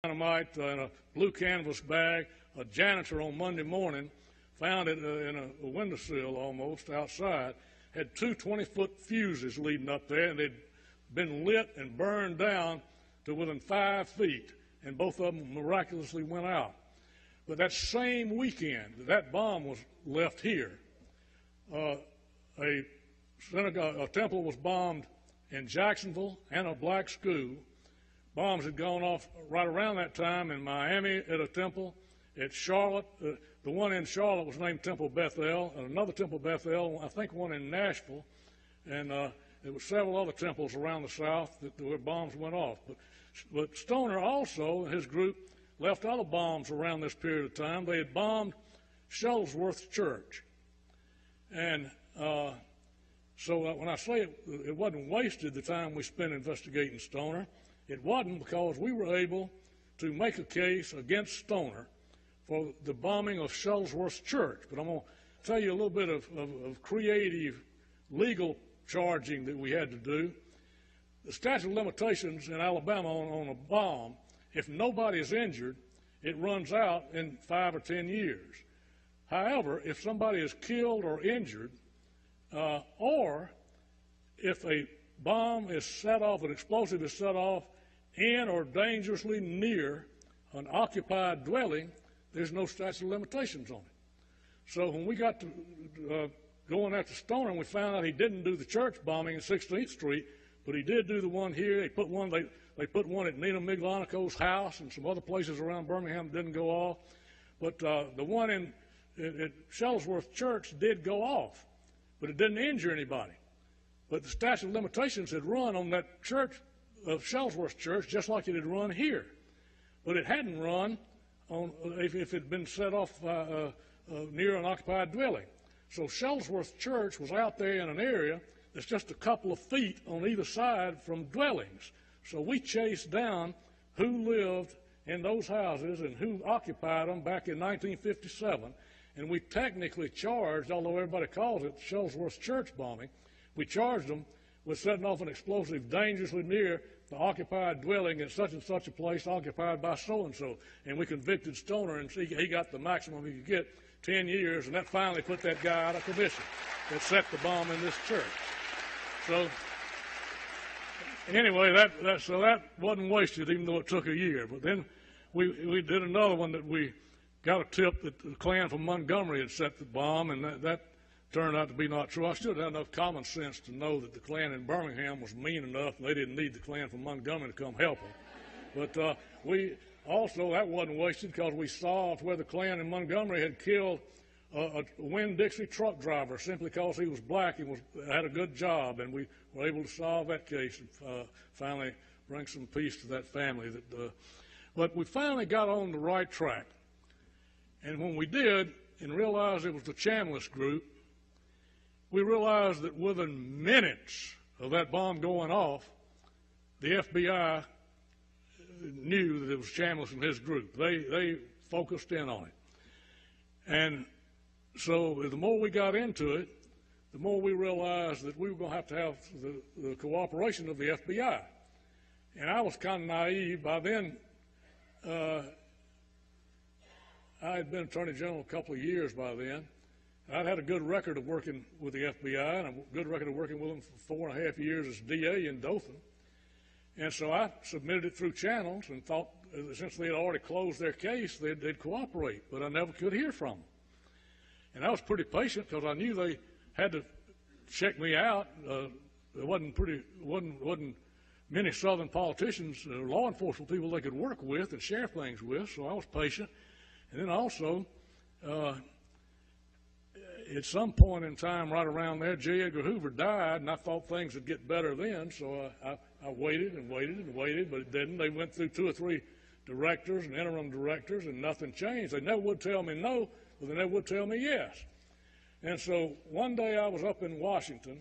dynamite in a blue canvas bag. A janitor on Monday morning found it in a windowsill almost outside. Had two 20-foot fuses leading up there, and they'd been lit and burned down to within 5 feet, and both of them miraculously went out. But that same weekend, that bomb was left here. A temple was bombed in Jacksonville and a black school. Bombs had gone off right around that time in Miami at a temple, at Charlotte. The one in Charlotte was named Temple Beth-El, and another Temple Beth-El, I think one in Nashville, and there were several other temples around the South where bombs went off. But Stoner also and his group left other bombs around this period of time. They had bombed Shuttlesworth Church. And so when I say it wasn't wasted, the time we spent investigating Stoner, it wasn't, because we were able to make a case against Stoner for the bombing of Shuttlesworth Church. But I'm going to tell you a little bit of creative legal charging that we had to do. The statute of limitations in Alabama on a bomb, if nobody is injured, it runs out in 5 or 10 years. However, if somebody is killed or injured, or if a bomb is set off, an explosive is set off in or dangerously near an occupied dwelling, there's no statute of limitations on it. So when we got to going after Stoner, and we found out he didn't do the church bombing in 16th Street, but he did do the one here. They put one at Nina Miglanico's house and some other places around Birmingham that didn't go off. But the one at Shuttlesworth Church did go off, but it didn't injure anybody. But the statute of limitations had run on that church of Shuttlesworth Church just like it had run here. But it hadn't run on if it had been set off near an occupied dwelling. So Shuttlesworth Church was out there in an area that's just a couple of feet on either side from dwellings. So we chased down who lived in those houses and who occupied them back in 1957. And we technically charged, although everybody calls it Shuttlesworth Church bombing, we charged them with setting off an explosive dangerously near the occupied dwelling in such and such a place occupied by so-and-so. And we convicted Stoner, and he got the maximum he could get, 10 years, and that finally put that guy out of commission that set the bomb in this church. So anyway, that wasn't wasted, even though it took a year. But then we did another one that we got a tip that the Klan from Montgomery had set the bomb, and that turned out to be not true. I should have had enough common sense to know that the Klan in Birmingham was mean enough, and they didn't need the Klan from Montgomery to come help them. But we also, that wasn't wasted, because we solved where the Klan in Montgomery had killed a Winn-Dixie truck driver simply because he was black and had a good job, and we were able to solve that case and finally bring some peace to that family. But we finally got on the right track. And when we did, and realized it was the Chambliss group, we realized that within minutes of that bomb going off, the FBI knew that it was Chambliss and his group. They focused in on it. And so the more we got into it, the more we realized that we were going to have the cooperation of the FBI. And I was kind of naive. By then, I had been Attorney General a couple of years by then. I'd had a good record of working with the FBI and a good record of working with them for 4.5 years as DA in Dothan. And so I submitted it through channels and thought, since they had already closed their case, they'd cooperate. But I never could hear from them. And I was pretty patient because I knew they had to check me out. There wasn't many Southern politicians, law enforcement people they could work with and share things with, so I was patient. And then also, at some point in time right around there, J. Edgar Hoover died, and I thought things would get better then, so I waited and waited and waited, but it didn't. They went through 2 or 3 directors and interim directors, and nothing changed. They never would tell me no, but they never would tell me yes. And so one day I was up in Washington,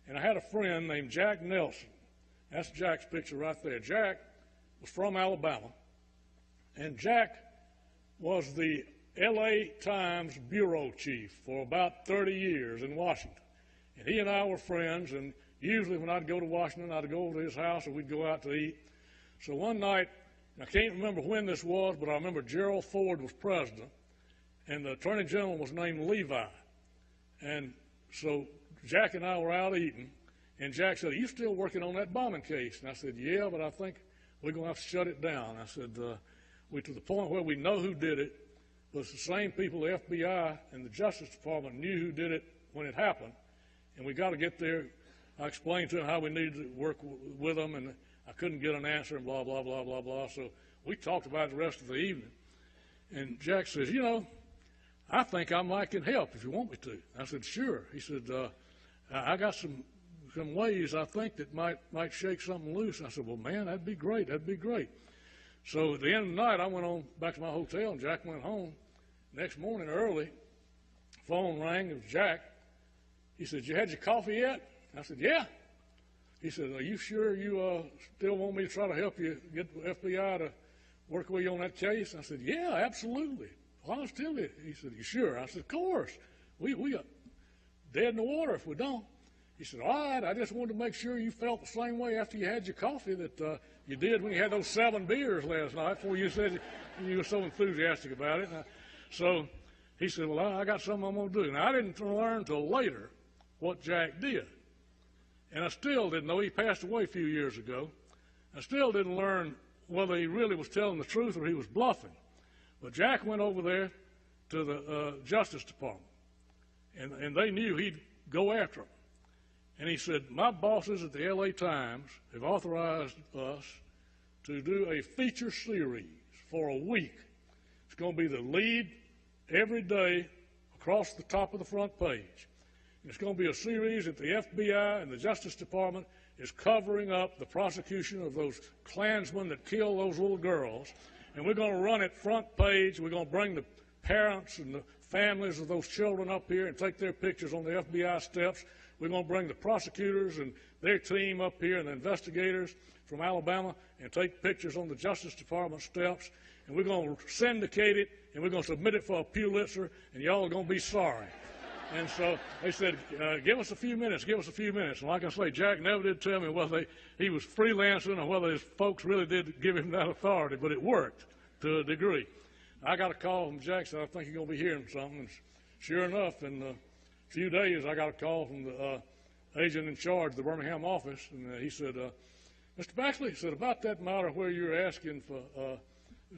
and I had a friend named Jack Nelson. That's Jack's picture right there. Jack was from Alabama, and Jack was the L.A. Times bureau chief for about 30 years in Washington. And he and I were friends, and usually when I'd go to Washington, I'd go over to his house, and we'd go out to eat. So one night, I can't remember when this was, but I remember Gerald Ford was president, and the Attorney General was named Levi. And so Jack and I were out eating, and Jack said, "Are you still working on that bombing case?" And I said, "Yeah, but I think we're going to have to shut it down." I said, we're to the point where we know who did it, but it's the same people, the FBI and the Justice Department, knew who did it when it happened, and we got to get there. I explained to him how we needed to work with them, and I couldn't get an answer, and blah, blah, blah, blah, blah. So we talked about it the rest of the evening. And Jack says, "You know, I think I might can help if you want me to." I said, "Sure." He said, "I got some ways I think that might shake something loose." I said, "Well, man, that'd be great. That'd be great." So at the end of the night, I went on back to my hotel, and Jack went home. Next morning early, phone rang. It was Jack. He said, "You had your coffee yet?" I said, "Yeah." He said, "Are you sure you still want me to try to help you get the FBI to work with you on that case?" I said, "Yeah, absolutely. Positively." He said, "You sure?" I said, "Of course. We are dead in the water if we don't." He said, "All right, I just wanted to make sure you felt the same way after you had your coffee that you did when you had those 7 beers last night before you said you were so enthusiastic about it." So he said, "Well, I got something I'm going to do." Now, I didn't learn until later what Jack did. And I still didn't know. He passed away a few years ago. I still didn't learn whether he really was telling the truth or he was bluffing. But Jack went over there to the Justice Department, and they knew he'd go after him. And he said, "My bosses at the LA Times have authorized us to do a feature series for a week. It's going to be the lead every day across the top of the front page. It's going to be a series that the FBI and the Justice Department is covering up the prosecution of those Klansmen that killed those little girls. And we're going to run it front page. We're going to bring the parents and the families of those children up here and take their pictures on the FBI steps. We're going to bring the prosecutors and their team up here and the investigators from Alabama and take pictures on the Justice Department steps. And we're going to syndicate it, and we're going to submit it for a Pulitzer, and y'all are going to be sorry." And so they said, "Give us a few minutes, give us a few minutes." And like I say, Jack never did tell me whether he was freelancing or whether his folks really did give him that authority, but it worked to a degree. I got a call from Jack, said, "I think you're going to be hearing something." And sure enough, in a few days, I got a call from the agent in charge of the Birmingham office, and he said, "Mr. Baxley," he said, "about that matter where you're asking for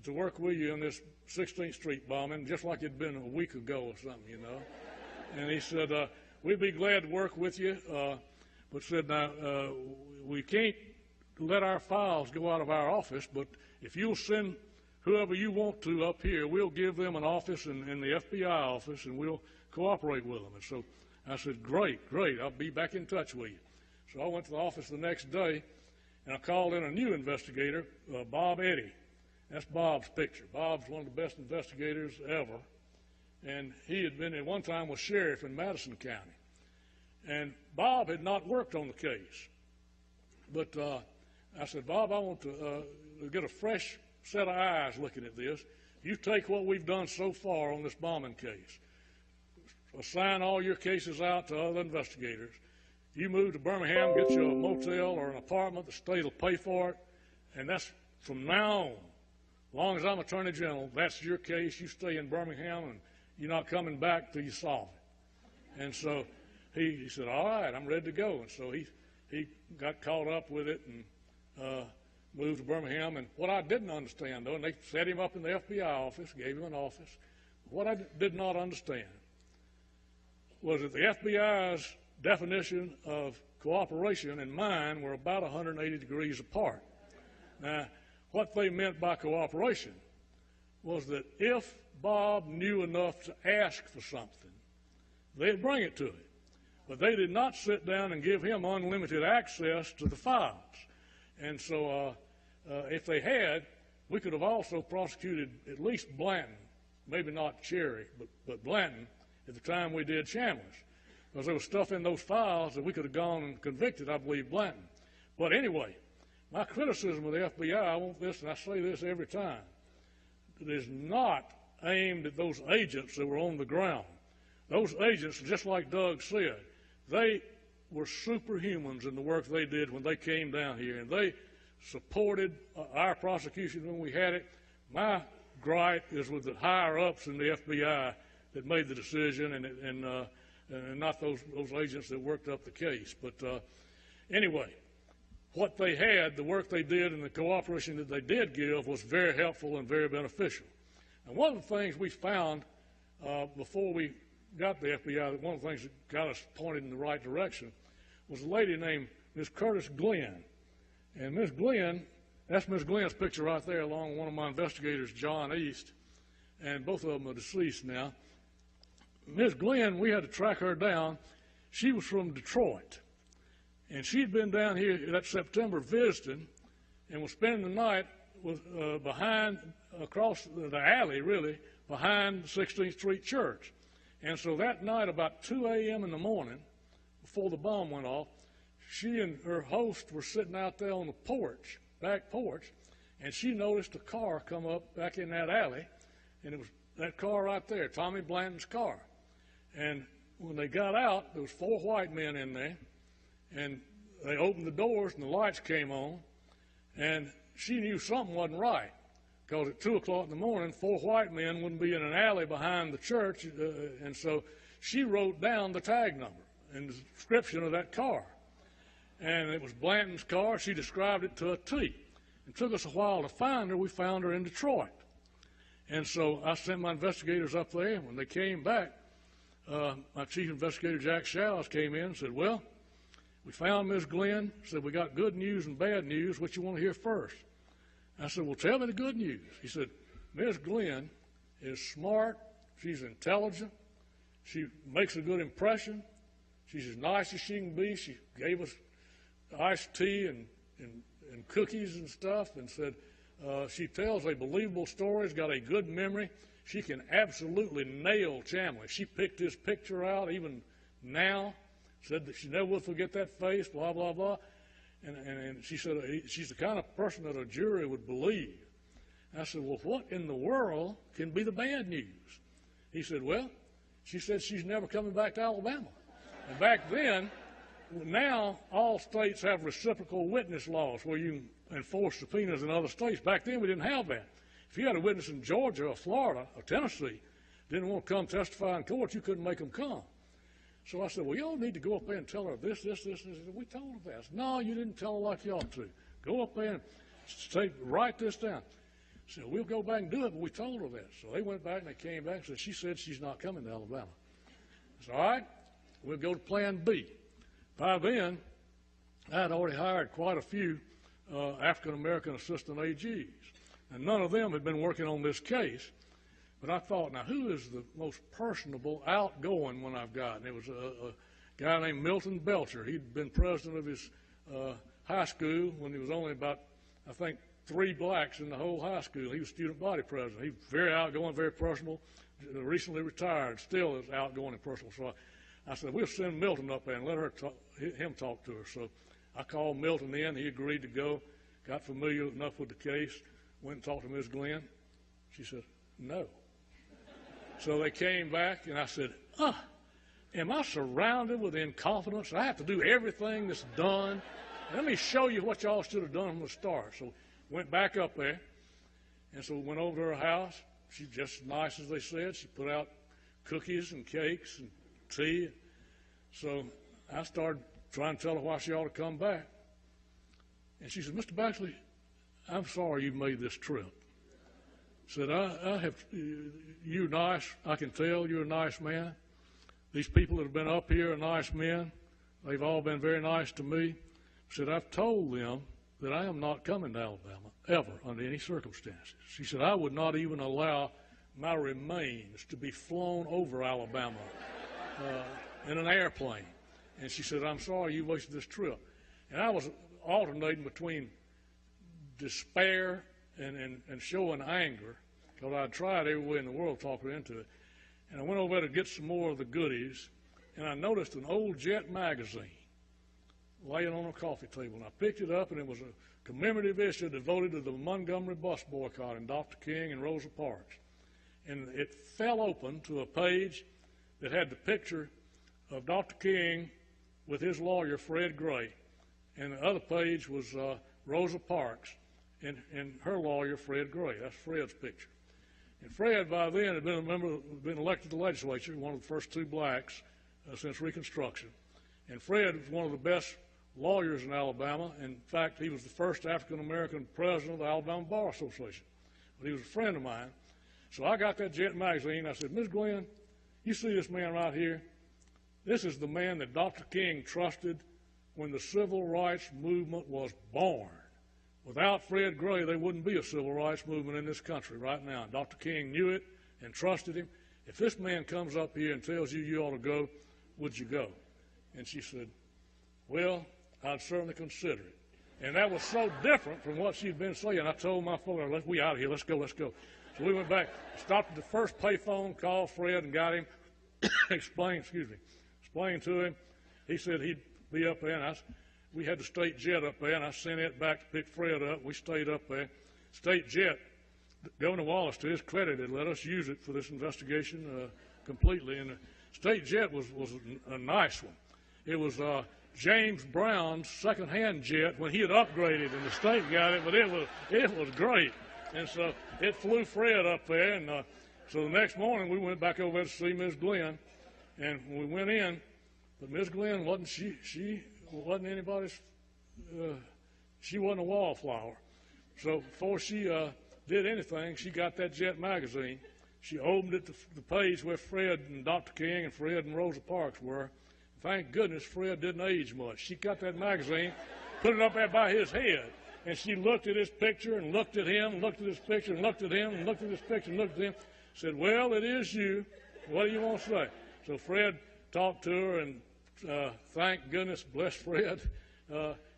to work with you in this 16th Street bombing, just like it'd been a week ago or something, you know." And he said, "We'd be glad to work with you, but said, now, we can't let our files go out of our office, but if you'll send whoever you want to up here, we'll give them an office in the FBI office, and we'll cooperate with them." And so I said, great, I'll be back in touch with you. So I went to the office the next day, and I called in a new investigator, Bob Eddy. That's Bob's picture. Bob's one of the best investigators ever. And he had been at one time was sheriff in Madison County. And Bob had not worked on the case. But I said, "Bob, I want to get a fresh set of eyes looking at this. You take what we've done so far on this bombing case. Assign all your cases out to other investigators. You move to Birmingham, get you a motel or an apartment. The state will pay for it. And that's from now on. As long as I'm Attorney General, that's your case. You stay in Birmingham, and you're not coming back till you solve it." And so he said, "All right, I'm ready to go." And so he got caught up with it and moved to Birmingham. And what I didn't understand, though, and they set him up in the FBI office, gave him an office, what I did not understand was that the FBI's definition of cooperation and mine were about 180 degrees apart. Now, what they meant by cooperation was that if Bob knew enough to ask for something, they'd bring it to him. But they did not sit down and give him unlimited access to the files. And so if they had, we could have also prosecuted at least Blanton, maybe not Cherry, but Blanton at the time we did Chandler's. Because there was stuff in those files that we could have gone and convicted, I believe, Blanton. But anyway, my criticism of the FBI, I want this, and I say this every time, it is not aimed at those agents that were on the ground. Those agents, just like Doug said, they were superhumans in the work they did when they came down here, and they supported our prosecution when we had it. My gripe is with the higher-ups in the FBI that made the decision, and not those agents that worked up the case. But anyway, what they had, the work they did, and the cooperation that they did give was very helpful and very beneficial. And one of the things we found before we got the FBI, one of the things that got us pointed in the right direction was a lady named Miss Curtis Glenn. And Miss Glenn, that's Miss Glenn's picture right there, along with one of my investigators, John East, and both of them are deceased now. Miss Glenn, we had to track her down. She was from Detroit, and she'd been down here that September visiting and was spending the night across the alley, really, behind 16th Street Church. And so that night, about 2 a.m. in the morning, before the bomb went off, she and her host were sitting out there on the porch, back porch, and she noticed a car come up back in that alley, and it was that car right there, Tommy Blanton's car. And when they got out, there was 4 white men in there, and they opened the doors and the lights came on, and she knew something wasn't right, because at 2 o'clock in the morning, 4 white men wouldn't be in an alley behind the church, and so she wrote down the tag number and the description of that car. And it was Blanton's car. She described it to a T. It took us a while to find her. We found her in Detroit. And so I sent my investigators up there, and when they came back, my chief investigator, Jack Showers, came in and said, well, we found Miss Glenn. Said, we got good news and bad news. What you want to hear first? I said, well, tell me the good news. He said, Miss Glenn is smart. She's intelligent. She makes a good impression. She's as nice as she can be. She gave us iced tea and cookies and stuff, and said she tells a believable story, has got a good memory. She can absolutely nail Chamley. She picked his picture out even now, said that she never will forget that face, blah, blah, blah. And she said she's the kind of person that a jury would believe. I said, well, what in the world can be the bad news? He said, well, she said she's never coming back to Alabama. And back then, now all states have reciprocal witness laws where you can enforce subpoenas in other states. Back then we didn't have that. If you had a witness in Georgia or Florida or Tennessee didn't want to come testify in court, you couldn't make them come. So I said, well, y'all need to go up there and tell her this, this, this, this. We told her that. No, you didn't tell her like you ought to. Go up there and write this down. So we'll go back and do it, but we told her that. So they went back and they came back and said, she said she's not coming to Alabama. I said, all right, we'll go to plan B. By then, I had already hired quite a few African-American assistant AGs, and none of them had been working on this case. But I thought, now, who is the most personable, outgoing one I've got? And it was a guy named Milton Belcher. He'd been president of his high school when there was only about, I think, 3 blacks in the whole high school. He was student body president. He was very outgoing, very personable, recently retired, still is outgoing and personal. So I said, we'll send Milton up there and let him talk to her. So I called Milton in. He agreed to go, got familiar enough with the case, went and talked to Ms. Glenn. She said, no. So they came back, and I said, am I surrounded with incompetence? I have to do everything that's done. Let me show you what y'all should have done from the start. So went back up there, and so we went over to her house. She's just as nice as they said. She put out cookies and cakes and tea. So I started trying to tell her why she ought to come back. And she said, Mr. Baxley, I'm sorry you made this trip. Said, you're nice. I can tell you're a nice man. These people that have been up here are nice men. They've all been very nice to me. Said, I've told them that I am not coming to Alabama, ever, under any circumstances. She said, I would not even allow my remains to be flown over Alabama in an airplane. And she said, I'm sorry you wasted this trip. And I was alternating between despair and showing anger, because I'd tried every way in the world to talk her into it. And I went over there to get some more of the goodies, and I noticed an old Jet magazine laying on a coffee table. And I picked it up, and it was a commemorative issue devoted to the Montgomery bus boycott and Dr. King and Rosa Parks. And it fell open to a page that had the picture of Dr. King with his lawyer, Fred Gray. And the other page was Rosa Parks, and her lawyer, Fred Gray. That's Fred's picture. And Fred, by then, had been elected to the legislature, one of the first two blacks since Reconstruction. And Fred was one of the best lawyers in Alabama. In fact, he was the first African-American president of the Alabama Bar Association. But he was a friend of mine. So I got that Jet magazine. I said, Ms. Glenn, you see this man right here? This is the man that Dr. King trusted when the civil rights movement was born. Without Fred Gray, there wouldn't be a civil rights movement in this country right now. Dr. King knew it and trusted him. If this man comes up here and tells you you ought to go, would you go? And she said, well, I'd certainly consider it. And that was so different from what she'd been saying. I told my folks, we out of here, let's go. So we went back, stopped at the first payphone, called Fred and got him, explained to him. He said he'd be up there, and we had the state jet up there, and I sent it back to pick Fred up. We stayed up there. State jet, Governor Wallace, to his credit, had let us use it for this investigation completely. And the state jet was a nice one. It was James Brown's second-hand jet when he had upgraded, and the state got it, but it was great. And so it flew Fred up there, and so the next morning we went back over there to see Ms. Glenn, and when we went in, but Ms. Glenn wasn't she wasn't anybody's. She wasn't a wallflower. So before she did anything, she got that Jet magazine. She opened it to the page where Fred and Dr. King and Fred and Rosa Parks were. Thank goodness Fred didn't age much. She got that magazine, put it up there by his head, and she looked at his picture and looked at him, and looked at his picture and looked at him, and looked at his picture and looked at him. Said, well, it is you. What do you want to say? So Fred talked to her, and thank goodness, bless Fred,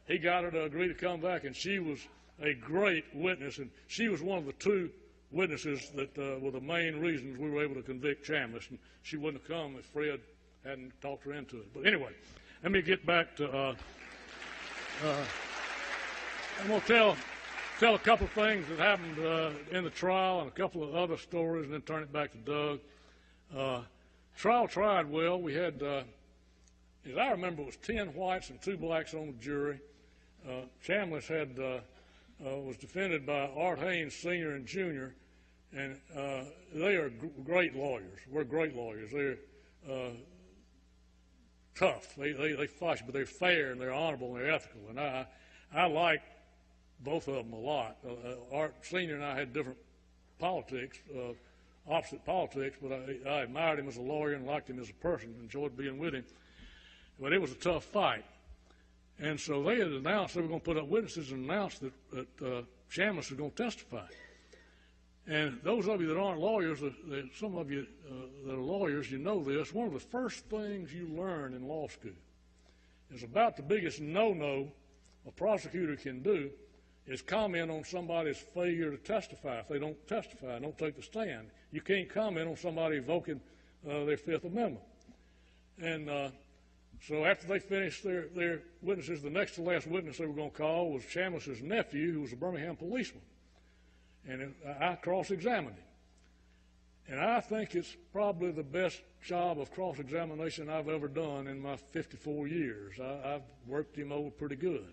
he got her to agree to come back, and she was a great witness, and she was one of the two witnesses that were the main reasons we were able to convict Chambliss, and she wouldn't have come if Fred hadn't talked her into it. But anyway, let me get back to, I'm going to tell a couple of things that happened in the trial and a couple of other stories, and then turn it back to Doug. Trial tried well. We had, as I remember, it was 10 whites and 2 blacks on the jury. Chambliss was defended by Art Haynes, Sr. and Jr., and they are great lawyers. We're great lawyers. They're tough. They fight, but they're fair and they're honorable and they're ethical. And I like both of them a lot. Art Sr. and I had different politics, opposite politics, but I admired him as a lawyer and liked him as a person, enjoyed being with him. But it was a tough fight. And so they had announced they were going to put up witnesses and announced that Chambliss was going to testify. And those of you that aren't lawyers, some of you that are lawyers, you know this. One of the first things you learn in law school is about the biggest no-no a prosecutor can do is comment on somebody's failure to testify. If they don't testify, don't take the stand. You can't comment on somebody invoking their Fifth Amendment. And so after they finished their witnesses, the next to last witness they were going to call was Chambliss's nephew, who was a Birmingham policeman. And I cross-examined him. And I think it's probably the best job of cross-examination I've ever done in my 54 years. I've worked him over pretty good.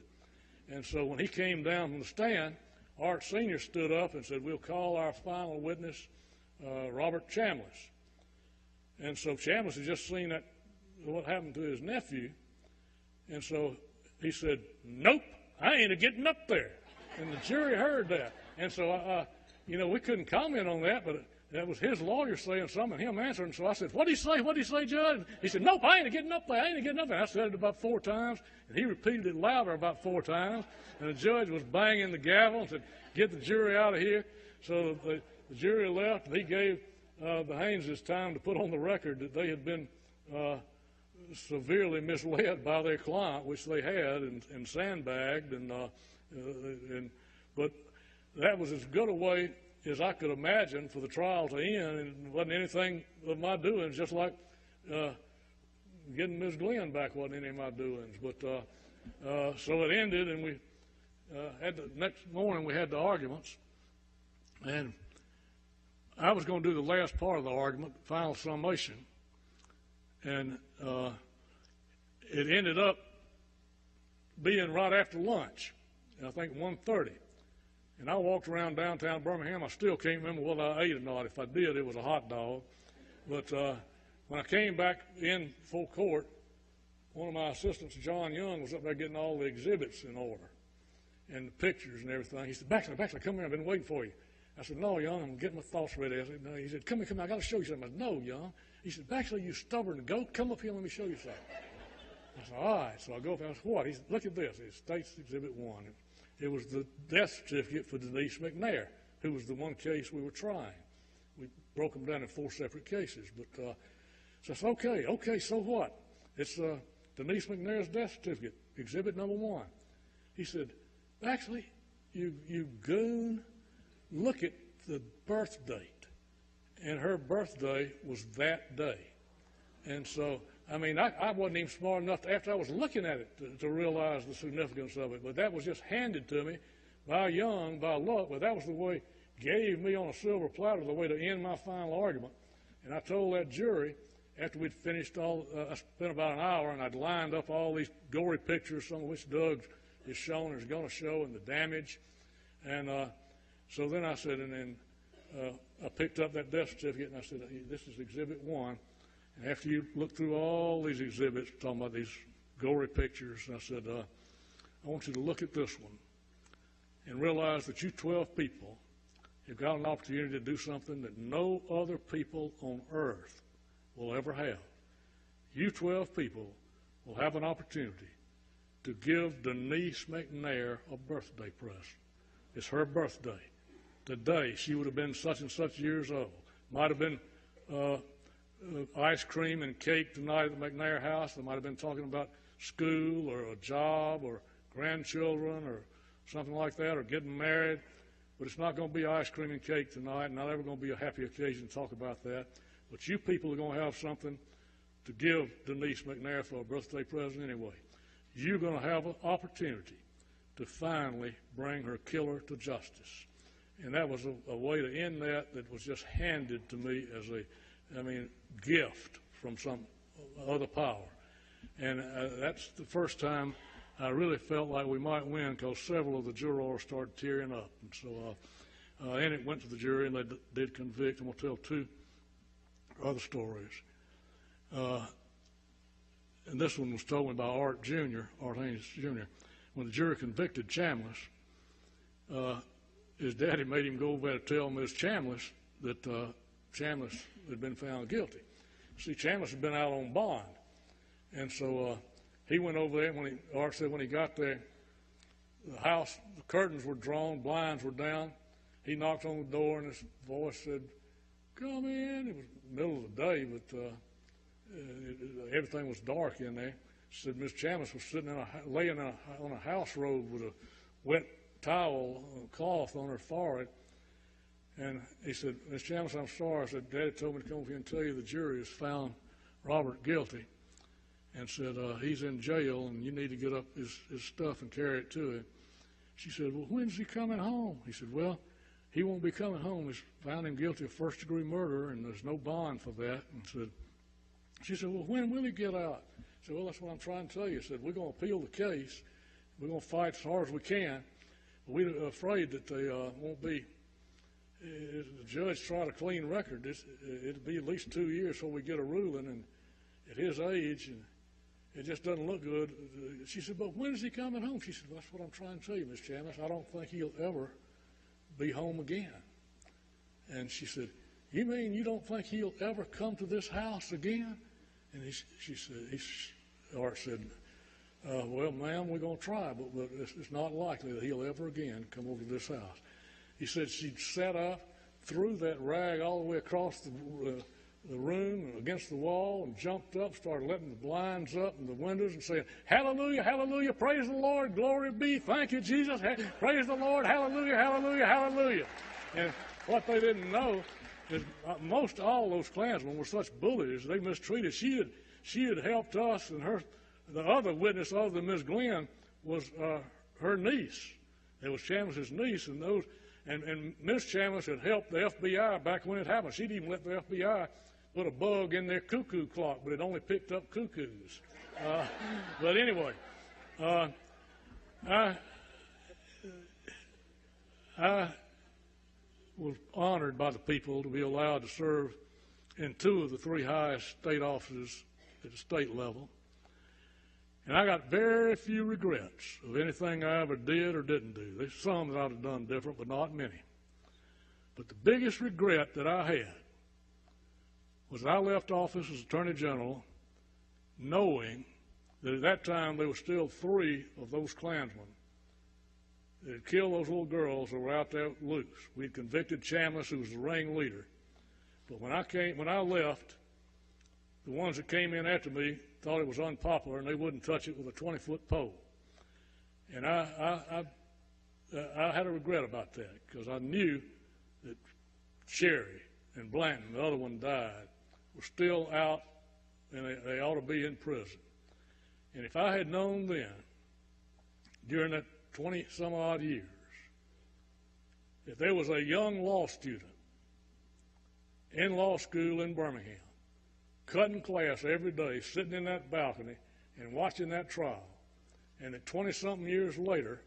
And so when he came down from the stand, Art Sr. stood up and said, we'll call our final witness, Robert Chambliss. And so Chambliss had just seen what happened to his nephew. And so he said, nope, I ain't getting up there. And the jury heard that. And so, we couldn't comment on that, but that was his lawyer saying something, him answering. So I said, what'd he say, Judge? He said, nope, I ain't getting up there. And I said it about 4 times, and he repeated it louder about 4 times. And the judge was banging the gavel and said, get the jury out of here. So the jury left, and he gave the Hayneses time to put on the record that they had been severely misled by their client, which they had, and sandbagged. But that was as good a way as I could imagine for the trial to end, and it wasn't anything of my doings, just like getting Ms. Glenn back wasn't any of my doings. But so it ended, and we had the next morning we had the arguments, and I was going to do the last part of the argument, final summation, and it ended up being right after lunch. and I think 1:30. And I walked around downtown Birmingham. I still can't remember whether I ate or not. If I did, it was a hot dog. But when I came back in full court, one of my assistants, John Young, was up there getting all the exhibits in order and the pictures and everything. He said, Baxley, come here. I've been waiting for you. I said, no, Young, I'm getting my thoughts ready. I said, no. He said, come here, I got to show you something. I said, no, Young. He said, Baxley, you stubborn goat, come up here and let me show you something. I said, all right. So I go up there. I said, what? He said, look at this. It's State's Exhibit 1. It was the death certificate for Denise McNair, who was the one case we were trying. We broke them down in 4 separate cases. But so I said, okay, so what? It's Denise McNair's death certificate, Exhibit number 1. He said, Baxley, you goon, look at the birth date. And her birthday was that day. And so, I mean, I wasn't even smart enough after I was looking at it to realize the significance of it. But that was just handed to me by Young, by luck. But that was the way, gave me on a silver platter the way to end my final argument. And I told that jury, after we'd finished I spent about an hour, and I'd lined up all these gory pictures, some of which Doug is showing, is going to show, and the damage. And so then I said, and then I picked up that death certificate, and I said, this is Exhibit 1. And after you look through all these exhibits, talking about these gory pictures, I said, I want you to look at this one and realize that you 12 people have got an opportunity to do something that no other people on earth will ever have. You 12 people will have an opportunity to give Denise McNair a birthday present. It's her birthday. Today, she would have been such and such years old. Might have been ice cream and cake tonight at the McNair house. They might have been talking about school or a job or grandchildren or something like that, or getting married. But it's not going to be ice cream and cake tonight, not ever going to be a happy occasion to talk about that. But you people are going to have something to give Denise McNair for a birthday present anyway. You're going to have an opportunity to finally bring her killer to justice. And that was a way to end that was just handed to me as a gift from some other power. And that's the first time I really felt like we might win, because several of the jurors started tearing up. And so, and it went to the jury, and they did convict, and we'll tell 2 other stories. And this one was told me by Art Haynes Jr. When the jury convicted Chambliss, his daddy made him go over there to tell Ms. Chambliss that Chambliss had been found guilty. See, Chambliss had been out on bond. And so he went over there, and Art said when he got there, the house, the curtains were drawn, blinds were down. He knocked on the door, and his voice said, come in. It was the middle of the day, but everything was dark in there. He said Miss Chambliss was sitting laying on a house robe with a wet towel, cloth on her forehead. And he said, Miss Chambliss, I'm sorry. I said, Daddy told me to come over here and tell you the jury has found Robert guilty, and said he's in jail, and you need to get up his stuff and carry it to him. She said, well, when's he coming home? He said, well, he won't be coming home. He's found him guilty of first-degree murder, and there's no bond for that. And she said, well, when will he get out? I said, well, that's what I'm trying to tell you. I said, we're going to appeal the case. We're going to fight as hard as we can. But we're afraid that they won't be. If the judge tried a clean record, it'll be at least 2 years before we get a ruling. And at his age, and it just doesn't look good. She said, but when is he coming home? She said, well, that's what I'm trying to tell you, Miss Chambliss. I don't think he'll ever be home again. And she said, you mean you don't think he'll ever come to this house again? And Art said, well, ma'am, we're going to try, but it's not likely that he'll ever again come over to this house. He said she sat up, threw that rag all the way across the room against the wall, and jumped up, started letting the blinds up and the windows and saying, hallelujah, hallelujah, praise the Lord, glory be, thank you, Jesus, praise the Lord, hallelujah, hallelujah, hallelujah. And what they didn't know is most all those Klansmen were such bullies, they mistreated. She had helped us, and the other witness other than Miss Glenn was her niece. It was Chambliss's niece, and Miss Chambliss had helped the FBI back when it happened. She'd even let the FBI put a bug in their cuckoo clock, but it only picked up cuckoos. But anyway, I was honored by the people to be allowed to serve in 2 of the 3 highest state offices at the state level. And I got very few regrets of anything I ever did or didn't do. There's some that I'd have done different, but not many. But the biggest regret that I had was I left office as Attorney General knowing that at that time there were still 3 of those Klansmen that had killed those little girls that were out there loose. We'd convicted Chambliss, who was the ringleader. But when I left, the ones that came in after me thought it was unpopular and they wouldn't touch it with a 20-foot pole. And I had a regret about that because I knew that Sherry and Blanton, the other one died, were still out and they ought to be in prison. And if I had known then, during that 20-some-odd years, that there was a young law student in law school in Birmingham, cutting class every day, sitting in that balcony and watching that trial, and that 20-something years later,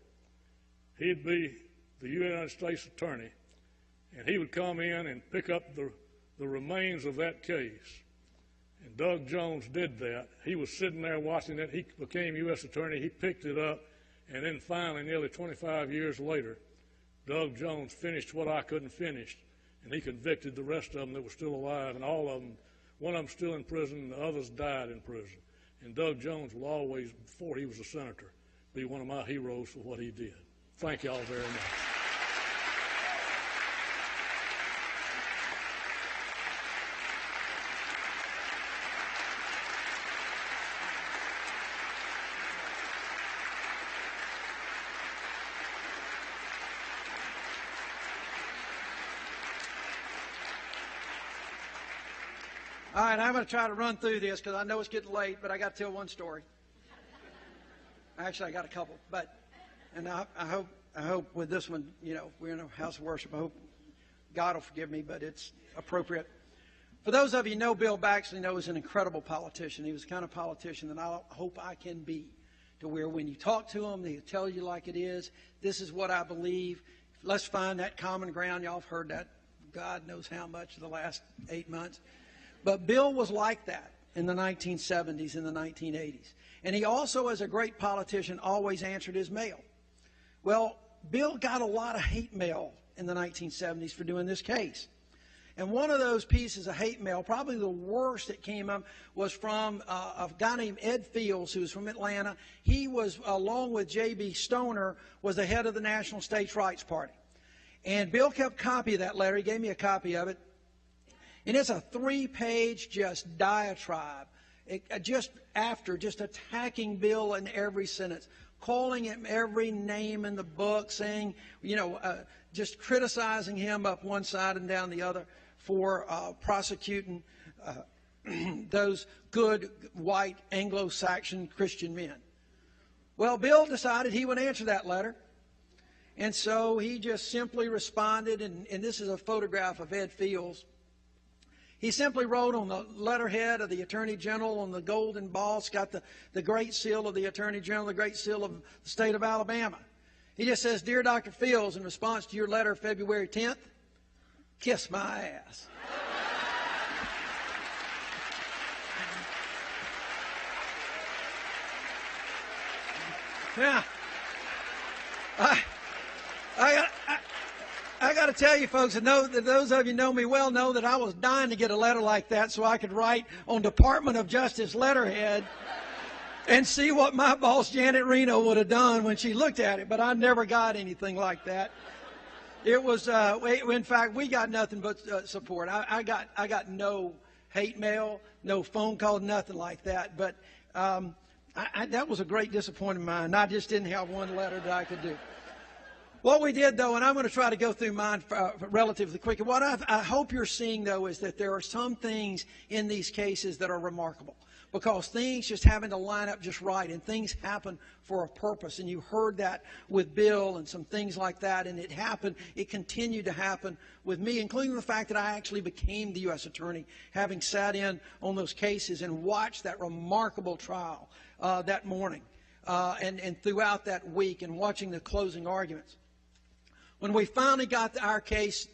he'd be the United States Attorney, and he would come in and pick up the remains of that case. And Doug Jones did that. He was sitting there watching it. He became U.S. Attorney. He picked it up, and then finally, nearly 25 years later, Doug Jones finished what I couldn't finish, and he convicted the rest of them that were still alive, and all of them, one of them still in prison, and the others died in prison. And Doug Jones will always, before he was a senator, be one of my heroes for what he did. Thank you all very much. All right, I'm going to try to run through this because I know it's getting late, but I got to tell one story. Actually, I got a couple, and I hope with this one, we're in a house of worship. I hope God will forgive me, but it's appropriate. For those of you who know Bill Baxley, know he's an incredible politician. He was the kind of politician that I hope I can be, to where when you talk to him, he'll tell you like it is. This is what I believe. Let's find that common ground. Y'all have heard that God knows how much the last 8 months. But Bill was like that in the 1970s and the 1980s. And he also, as a great politician, always answered his mail. Well, Bill got a lot of hate mail in the 1970s for doing this case. And one of those pieces of hate mail, probably the worst that came up, was from a guy named Ed Fields, who was from Atlanta. He was, along with J.B. Stoner, was the head of the National States' Rights Party. And Bill kept a copy of that letter. He gave me a copy of it. And it's a 3-page just diatribe, just attacking Bill in every sentence, calling him every name in the book, saying, just criticizing him up one side and down the other for prosecuting those good white Anglo-Saxon Christian men. Well, Bill decided he would answer that letter. And so he just simply responded, and this is a photograph of Ed Fields. He simply wrote on the letterhead of the Attorney General on the golden ball. It's got the great seal of the Attorney General, the great seal of the state of Alabama. He just says, "Dear Dr. Fields, in response to your letter of February 10th, kiss my ass." Yeah. I got to tell you, folks, and those of you who know me well know that I was dying to get a letter like that so I could write on Department of Justice letterhead and see what my boss, Janet Reno, would have done when she looked at it. But I never got anything like that. It was, in fact, we got nothing but support. I got no hate mail, no phone call, nothing like that. But that was a great disappointment of mine. I just didn't have one letter that I could do. What we did, though, and I'm going to try to go through mine relatively quickly, what I hope you're seeing, though, is that there are some things in these cases that are remarkable, because things just happen to line up just right, and things happen for a purpose. And you heard that with Bill and some things like that, and it happened. It continued to happen with me, including the fact that I actually became the U.S. Attorney, having sat in on those cases and watched that remarkable trial that morning. and throughout that week and watching the closing arguments. When we finally got our case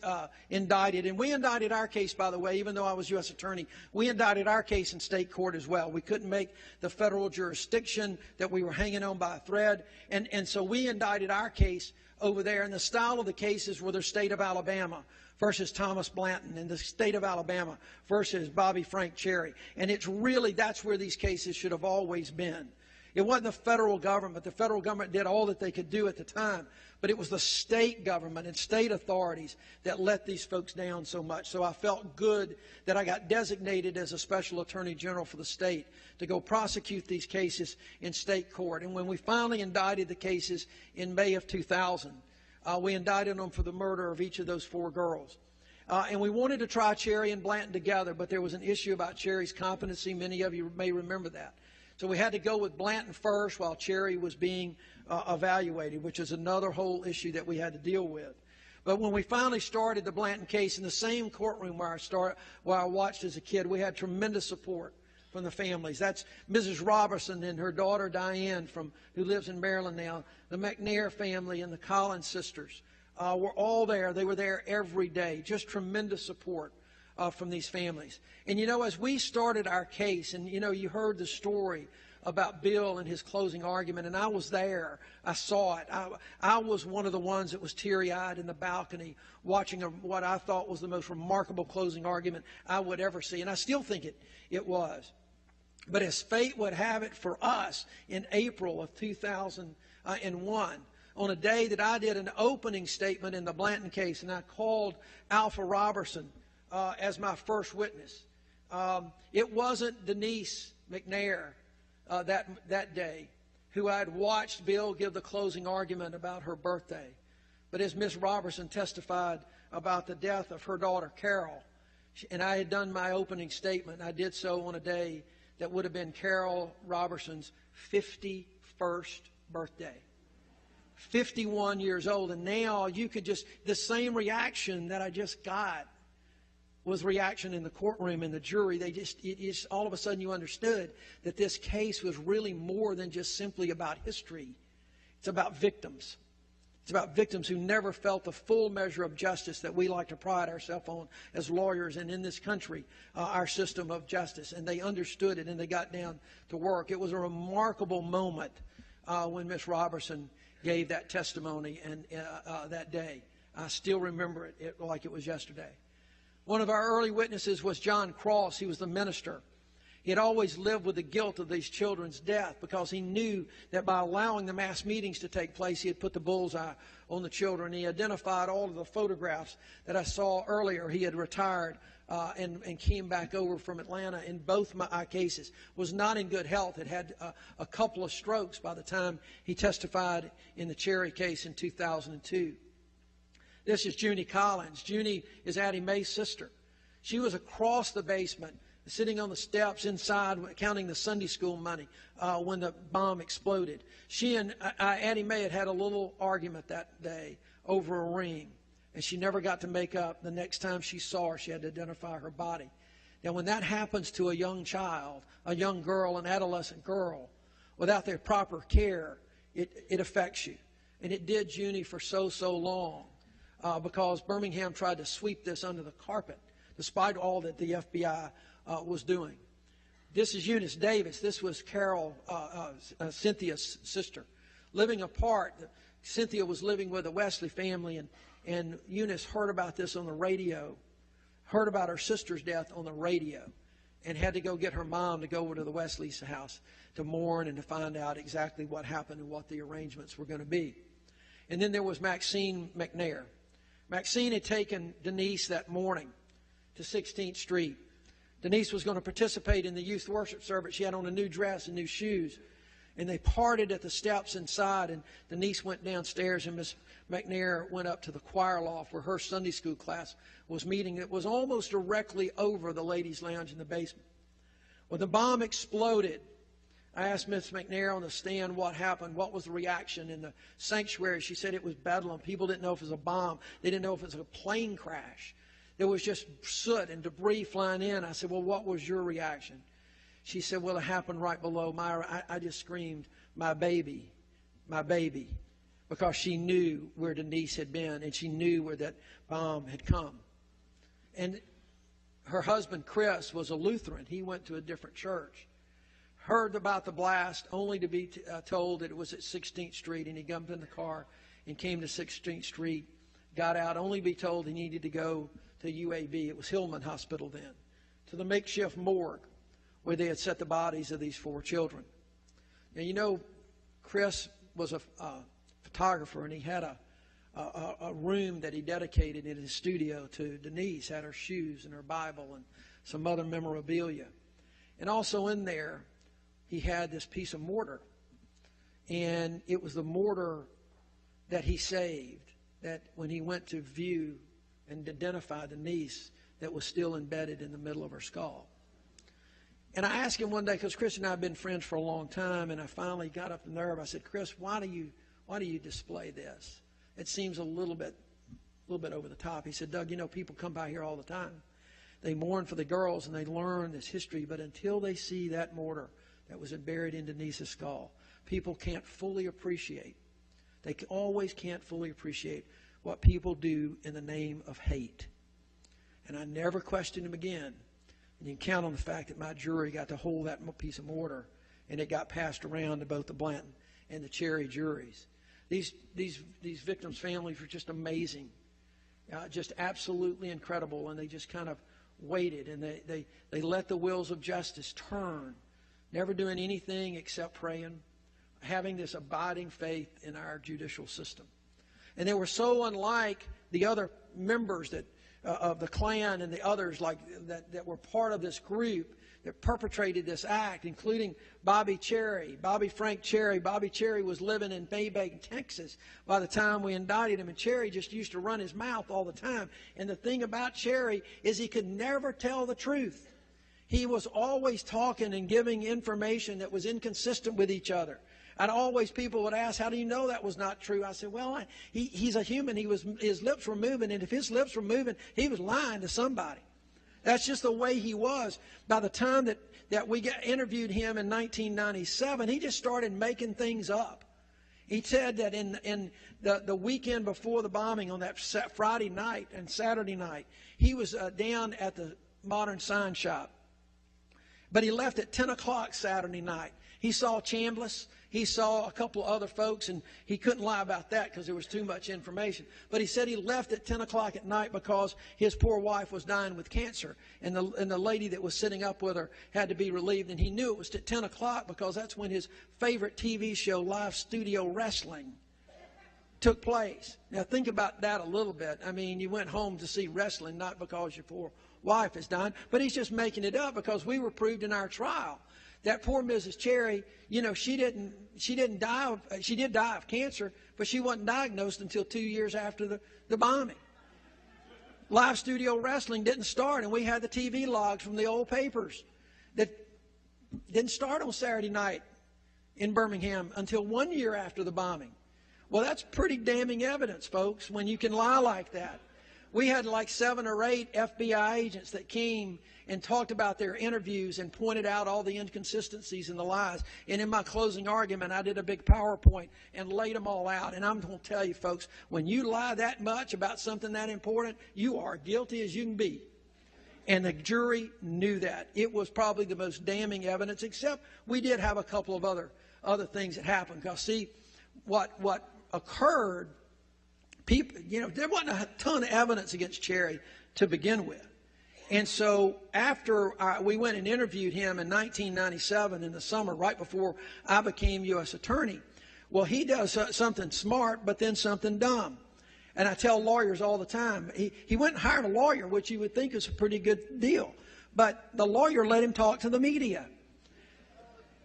indicted, and we indicted our case, by the way, even though I was U.S. Attorney, we indicted our case in state court as well. We couldn't make the federal jurisdiction that we were hanging on by a thread, and so we indicted our case over there. And the style of the cases were the state of Alabama versus Thomas Blanton, and the state of Alabama versus Bobby Frank Cherry. And it's really, that's where these cases should have always been. It wasn't the federal government. The federal government did all that they could do at the time. But it was the state government and state authorities that let these folks down so much. So I felt good that I got designated as a special attorney general for the state to go prosecute these cases in state court. And when we finally indicted the cases in May of 2000, we indicted them for the murder of each of those 4 girls. And we wanted to try Cherry and Blanton together, but there was an issue about Cherry's competency. Many of you may remember that. So we had to go with Blanton first while Cherry was being evaluated, which is another whole issue that we had to deal with. But when we finally started the Blanton case in the same courtroom where I watched as a kid, we had tremendous support from the families. That's Mrs. Robertson and her daughter Diane, who lives in Maryland now. The McNair family and the Collins sisters were all there. They were there every day. Just tremendous support from these families. And you know, as we started our case, and you know, you heard the story about Bill and his closing argument, and I was there. I saw it. I was one of the ones that was teary-eyed in the balcony watching what I thought was the most remarkable closing argument I would ever see, and I still think it was. But as fate would have it for us, in April of 2001, on a day that I did an opening statement in the Blanton case, and I called Alpha Robertson as my first witness. It wasn't Denise McNair that day, who I had watched Bill give the closing argument about her birthday. But as Miss Robertson testified about the death of her daughter Carol, and I had done my opening statement, I did so on a day that would have been Carol Robertson's 51st birthday. 51 years old, and now you could just, the same reaction that I just got was reaction in the courtroom and the jury. All of a sudden you understood that this case was really more than just simply about history. It's about victims. It's about victims who never felt the full measure of justice that we like to pride ourselves on as lawyers and in this country, our system of justice. And they understood it and they got down to work. It was a remarkable moment when Miss Robertson gave that testimony and that day. I still remember it like it was yesterday. One of our early witnesses was John Cross. He was the minister. He had always lived with the guilt of these children's death because he knew that by allowing the mass meetings to take place, he had put the bullseye on the children. He identified all of the photographs that I saw earlier. He had retired and came back over from Atlanta in both my cases. Was not in good health. Had had a couple of strokes by the time he testified in the Cherry case in 2002. This is Judy Collins. Judy is Addie Mae's sister. She was across the basement, sitting on the steps inside, counting the Sunday school money when the bomb exploded. She and Addie Mae had a little argument that day over a ring, and she never got to make up. The next time she saw her, she had to identify her body. Now, when that happens to a young child, a young girl, an adolescent girl, without their proper care, it affects you. And it did Judy for so long. Because Birmingham tried to sweep this under the carpet, despite all that the FBI was doing. This is Eunice Davis. This was Carol, Cynthia's sister. Living apart, Cynthia was living with a Wesley family, and Eunice heard about this on the radio, heard about her sister's death on the radio, and had to go get her mom to go over to the Wesley's house to mourn and to find out exactly what happened and what the arrangements were going to be. And then there was Maxine McNair. Maxine had taken Denise that morning to 16th Street. Denise was going to participate in the youth worship service. She had on a new dress and new shoes. And they parted at the steps inside, and Denise went downstairs, and Miss McNair went up to the choir loft where her Sunday school class was meeting. It was almost directly over the ladies' lounge in the basement. When the bomb exploded, I asked Miss McNair on the stand what happened, what was the reaction in the sanctuary. She said it was bedlam. People didn't know if it was a bomb. They didn't know if it was a plane crash. There was just soot and debris flying in. I said, well, what was your reaction? She said, well, it happened right below. I just screamed, my baby, because she knew where Denise had been and she knew where that bomb had come. And her husband, Chris, was a Lutheran. He went to a different church. Heard about the blast only to be told that it was at 16th Street, and he jumped in the car and came to 16th Street, got out only to be told he needed to go to UAB. It was Hillman Hospital then, to the makeshift morgue where they had set the bodies of these 4 children. Now, you know, Chris was a photographer, and he had a room that he dedicated in his studio to Denise, had her shoes and her Bible and some other memorabilia. And also in there, he had this piece of mortar. And it was the mortar that he saved, that when he went to view and identify Denise, that was still embedded in the middle of her skull. And I asked him one day, because Chris and I have been friends for a long time, and I finally got up the nerve. I said, Chris, why do you display this? It seems a little bit over the top. He said, Doug, you know, people come by here all the time. They mourn for the girls and they learn this history, but until they see that mortar that was buried in Denise's skull, people can't fully appreciate. They always can't fully appreciate what people do in the name of hate. And I never questioned him again. And you can count on the fact that my jury got to hold that piece of mortar, and it got passed around to both the Blanton and the Cherry juries. These victims' families were just amazing, just absolutely incredible, and they just kind of waited, and they let the wheels of justice turn, never doing anything except praying, having this abiding faith in our judicial system. And they were so unlike the other members that of the Klan and the others like that were part of this group that perpetrated this act, including Bobby Frank Cherry. Bobby Cherry was living in Baybank, Texas by the time we indicted him, and Cherry just used to run his mouth all the time. And the thing about Cherry is he could never tell the truth. He was always talking and giving information that was inconsistent with each other. And always people would ask, how do you know that was not true? I said, well, he's a human. His lips were moving, and if his lips were moving, he was lying to somebody. That's just the way he was. By the time that we interviewed him in 1997, he just started making things up. He said that in the weekend before the bombing on that Friday night and Saturday night, he was down at the Modern Sign Shop. But he left at 10 o'clock Saturday night. He saw Chambliss. He saw a couple of other folks, and he couldn't lie about that because there was too much information. But he said he left at 10 o'clock at night because his poor wife was dying with cancer, and the lady that was sitting up with her had to be relieved. And he knew it was at 10 o'clock because that's when his favorite TV show, Live Studio Wrestling, took place. Now think about that a little bit. I mean, you went home to see wrestling not because your poor wife is dying, but he's just making it up because we were proved in our trial that poor Mrs. Cherry, you know, she did die of cancer, but she wasn't diagnosed until 2 years after the bombing. Live Studio Wrestling didn't start, and we had the TV logs from the old papers that didn't start on Saturday night in Birmingham until 1 year after the bombing. Well, that's pretty damning evidence, folks, when you can lie like that. We had like 7 or 8 FBI agents that came and talked about their interviews and pointed out all the inconsistencies and the lies. And in my closing argument, I did a big PowerPoint and laid them all out. And I'm going to tell you, folks, when you lie that much about something that important, you are guilty as you can be. And the jury knew that. It was probably the most damning evidence, except we did have a couple of other things that happened. Because, see, what occurred, people, you know, there wasn't a ton of evidence against Cherry to begin with. And so after we went and interviewed him in 1997 in the summer, right before I became U.S. Attorney, well, he does something smart, but then something dumb. And I tell lawyers all the time, he went and hired a lawyer, which you would think is a pretty good deal. But the lawyer let him talk to the media.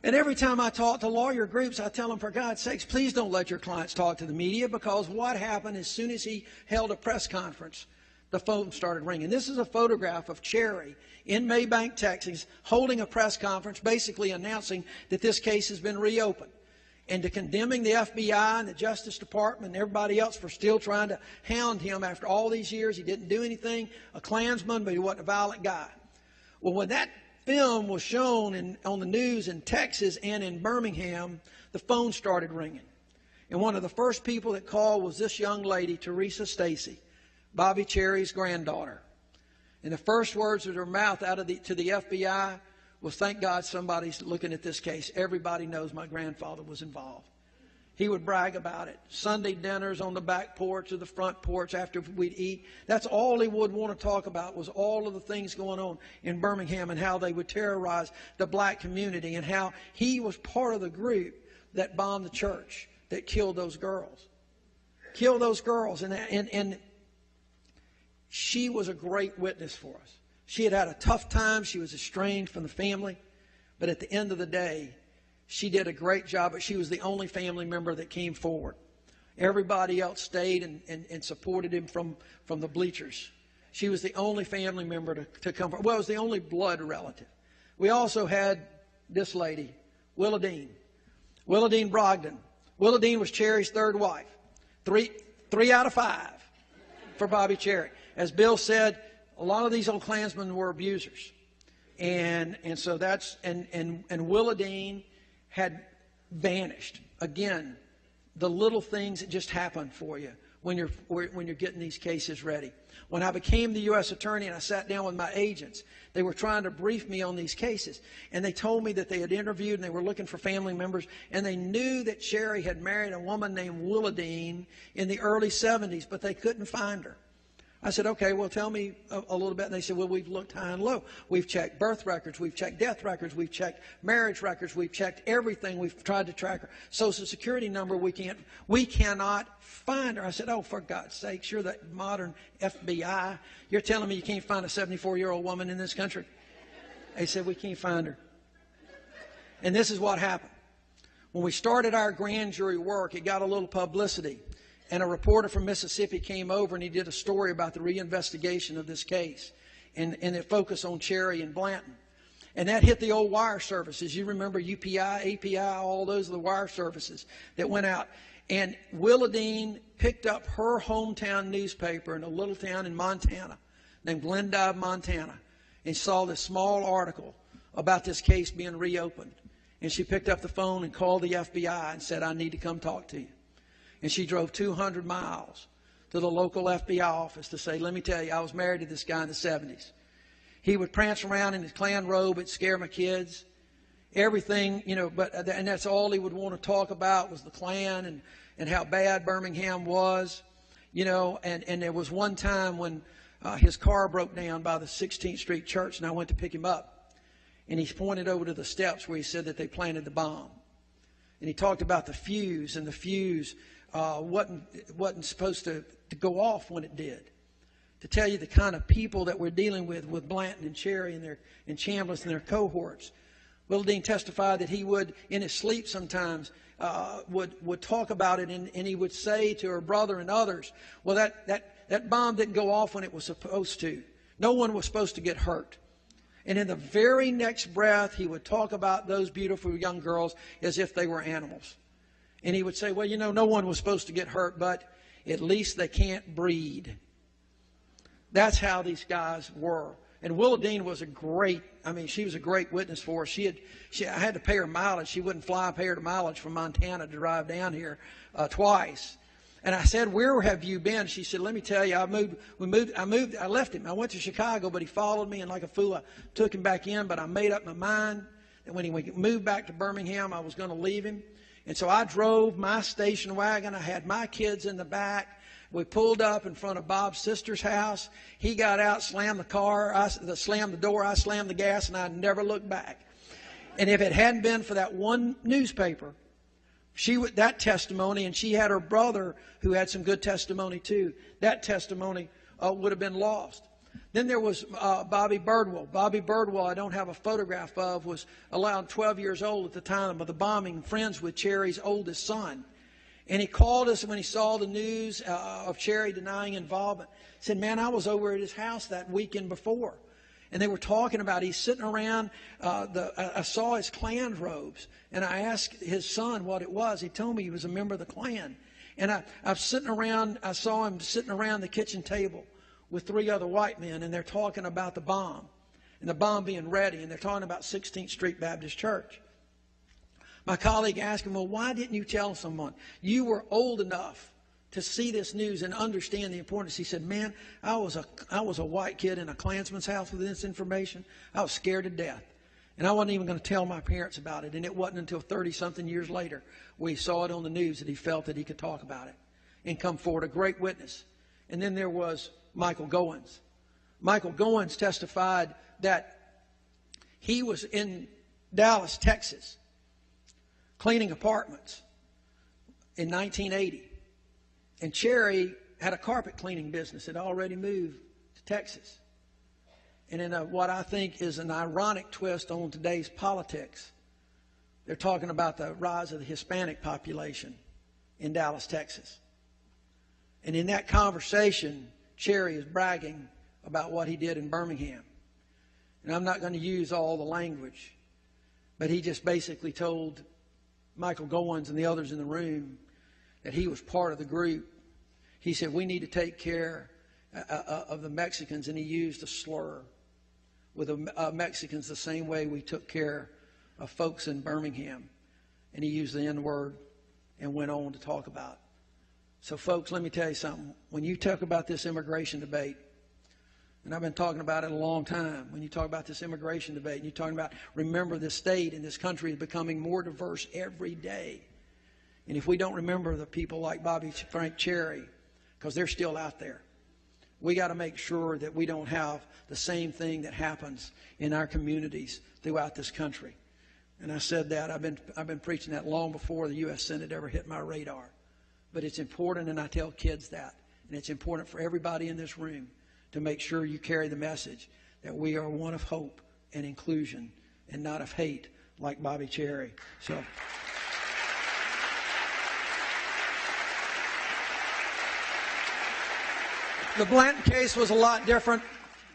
And every time I talk to lawyer groups, I tell them, for God's sakes, please don't let your clients talk to the media, because what happened as soon as he held a press conference, the phone started ringing. This is a photograph of Cherry in Maybank, Texas, holding a press conference, basically announcing that this case has been reopened, and to condemning the FBI and the Justice Department and everybody else for still trying to hound him after all these years. He didn't do anything, a Klansman, but he wasn't a violent guy. Well, when that film was shown on the news in Texas and in Birmingham, the phone started ringing. And one of the first people that called was this young lady, Teresa Stacy, Bobby Cherry's granddaughter. And the first words of her mouth to the FBI was, "Thank God somebody's looking at this case. Everybody knows my grandfather was involved." He would brag about it. Sunday dinners on the back porch or the front porch after we'd eat. That's all he would want to talk about, was all of the things going on in Birmingham and how they would terrorize the black community and how he was part of the group that bombed the church, that killed those girls. Killed those girls. And she was a great witness for us. She had had a tough time. She was estranged from the family. But at the end of the day, she did a great job, but she was the only family member that came forward. Everybody else stayed and supported him from the bleachers. She was the only family member to come forward. Well, it was the only blood relative. We also had this lady, Willa Dean Brogdon. Willa Dean was Cherry's third wife. Three out of 5 for Bobby Cherry. As Bill said, a lot of these old Klansmen were abusers. And so that's, and Willa Dean had vanished. Again, the little things that just happen for you when you're getting these cases ready. When I became the U.S. Attorney and I sat down with my agents, they were trying to brief me on these cases. And they told me that they had interviewed and they were looking for family members. And they knew that Cherry had married a woman named Willa Dean in the early 70s, but they couldn't find her. I said, okay, well, tell me a little bit. And they said, well, we've looked high and low. We've checked birth records. We've checked death records. We've checked marriage records. We've checked everything. We've tried to track her Social Security number. We cannot find her. I said, oh, for God's sakes, you're the modern FBI. You're telling me you can't find a 74-year-old woman in this country? They said, we can't find her. And this is what happened. When we started our grand jury work, it got a little publicity. And a reporter from Mississippi came over and he did a story about the reinvestigation of this case. And it focused on Cherry and Blanton. And that hit the old wire services. You remember UPI, API, all those are the wire services that went out. And Willa Dean picked up her hometown newspaper in a little town in Montana named Glendive, Montana, and saw this small article about this case being reopened. And she picked up the phone and called the FBI and said, I need to come talk to you. And she drove 200 miles to the local FBI office to say, let me tell you, I was married to this guy in the 70s. He would prance around in his Klan robe. It'd scare my kids. Everything, and that's all he would want to talk about was the Klan and how bad Birmingham was. And there was one time when his car broke down by the 16th Street Church, and I went to pick him up. And he pointed over to the steps where he said that they planted the bomb. And he talked about the fuse, and the fuse wasn't supposed to go off when it did. To tell you the kind of people that we're dealing with Blanton and Cherry and Chambliss and their cohorts. Willa Dean testified that he would, in his sleep sometimes, would talk about it, and he would say to her brother and others, well, that bomb didn't go off when it was supposed to. No one was supposed to get hurt. And in the very next breath, he would talk about those beautiful young girls as if they were animals. And he would say, well, no one was supposed to get hurt, but at least they can't breed. That's how these guys were. And Willa Dean was she was a great witness for us. I had to pay her mileage. She wouldn't fly and pay her mileage from Montana to drive down here twice. And I said, where have you been? She said, let me tell you, I left him. I went to Chicago, but he followed me, and like a fool, I took him back in, but I made up my mind that when he moved back to Birmingham, I was going to leave him. And so I drove my station wagon. I had my kids in the back. We pulled up in front of Bob's sister's house. He got out, slammed the car, slammed the door, I slammed the gas, and I never looked back. And if it hadn't been for that one newspaper, that testimony, and she had her brother who had some good testimony too, that testimony would have been lost. Then there was Bobby Birdwell. Bobby Birdwell, I don't have a photograph of, was around 12 years old at the time of the bombing, friends with Cherry's oldest son. And he called us when he saw the news of Cherry denying involvement. He said, man, I was over at his house that weekend before. And they were talking about, he's sitting around, I saw his Klan robes. And I asked his son what it was. He told me he was a member of the Klan. And I saw him sitting around the kitchen table with 3 other white men, and they're talking about the bomb. and the bomb being ready, and they're talking about 16th Street Baptist Church. My colleague asked him, well, why didn't you tell someone? You were old enough to see this news and understand the importance. He said, man, I was a white kid in a Klansman's house with this information. I was scared to death. And I wasn't even going to tell my parents about it. And it wasn't until 30-something years later we saw it on the news that he felt that he could talk about it and come forward, a great witness. And then there was Michael Goins. Michael Goins testified that he was in Dallas, Texas, cleaning apartments in 1980. And Cherry had a carpet cleaning business, had already moved to Texas. And in what I think is an ironic twist on today's politics, they're talking about the rise of the Hispanic population in Dallas, Texas. And in that conversation, Cherry is bragging about what he did in Birmingham. And I'm not going to use all the language, but he just basically told Michael Goins and the others in the room that he was part of the group. He said, we need to take care of the Mexicans, and he used a slur with the Mexicans the same way we took care of folks in Birmingham. And he used the N-word and went on to talk about it. So, folks, let me tell you something. When you talk about this immigration debate, and I've been talking about it a long time, when you talk about this immigration debate, and you're talking about, remember, this state and this country is becoming more diverse every day. And if we don't remember the people like Bobby Frank Cherry, because they're still out there, we got to make sure that we don't have the same thing that happens in our communities throughout this country. And I said that. I've been preaching that long before the U.S. Senate ever hit my radar. But it's important, and I tell kids that. And it's important for everybody in this room to make sure you carry the message that we are one of hope and inclusion and not of hate like Bobby Cherry. So. The Blanton case was a lot different.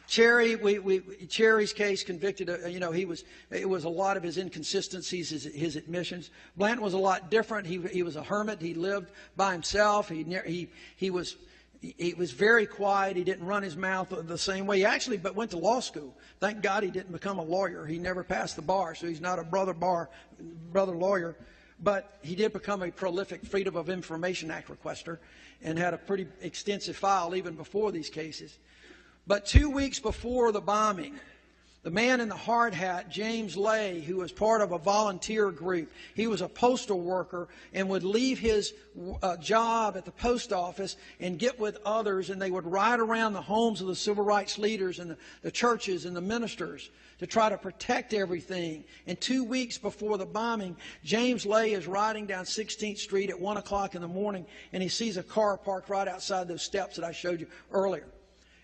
Cherry's case convicted, it was a lot of his inconsistencies, his admissions. Blanton was a lot different. He was a hermit. He lived by himself. He was very quiet. He didn't run his mouth the same way. He actually went to law school. Thank God he didn't become a lawyer. He never passed the bar, so he's not a brother lawyer. But he did become a prolific Freedom of Information Act requester and had a pretty extensive file even before these cases. But 2 weeks before the bombing, the man in the hard hat, James Lay, who was part of a volunteer group, he was a postal worker and would leave his job at the post office and get with others, and they would ride around the homes of the civil rights leaders and the churches and the ministers to try to protect everything. And 2 weeks before the bombing, James Lay is riding down 16th Street at 1 o'clock in the morning, and he sees a car parked right outside those steps that I showed you earlier.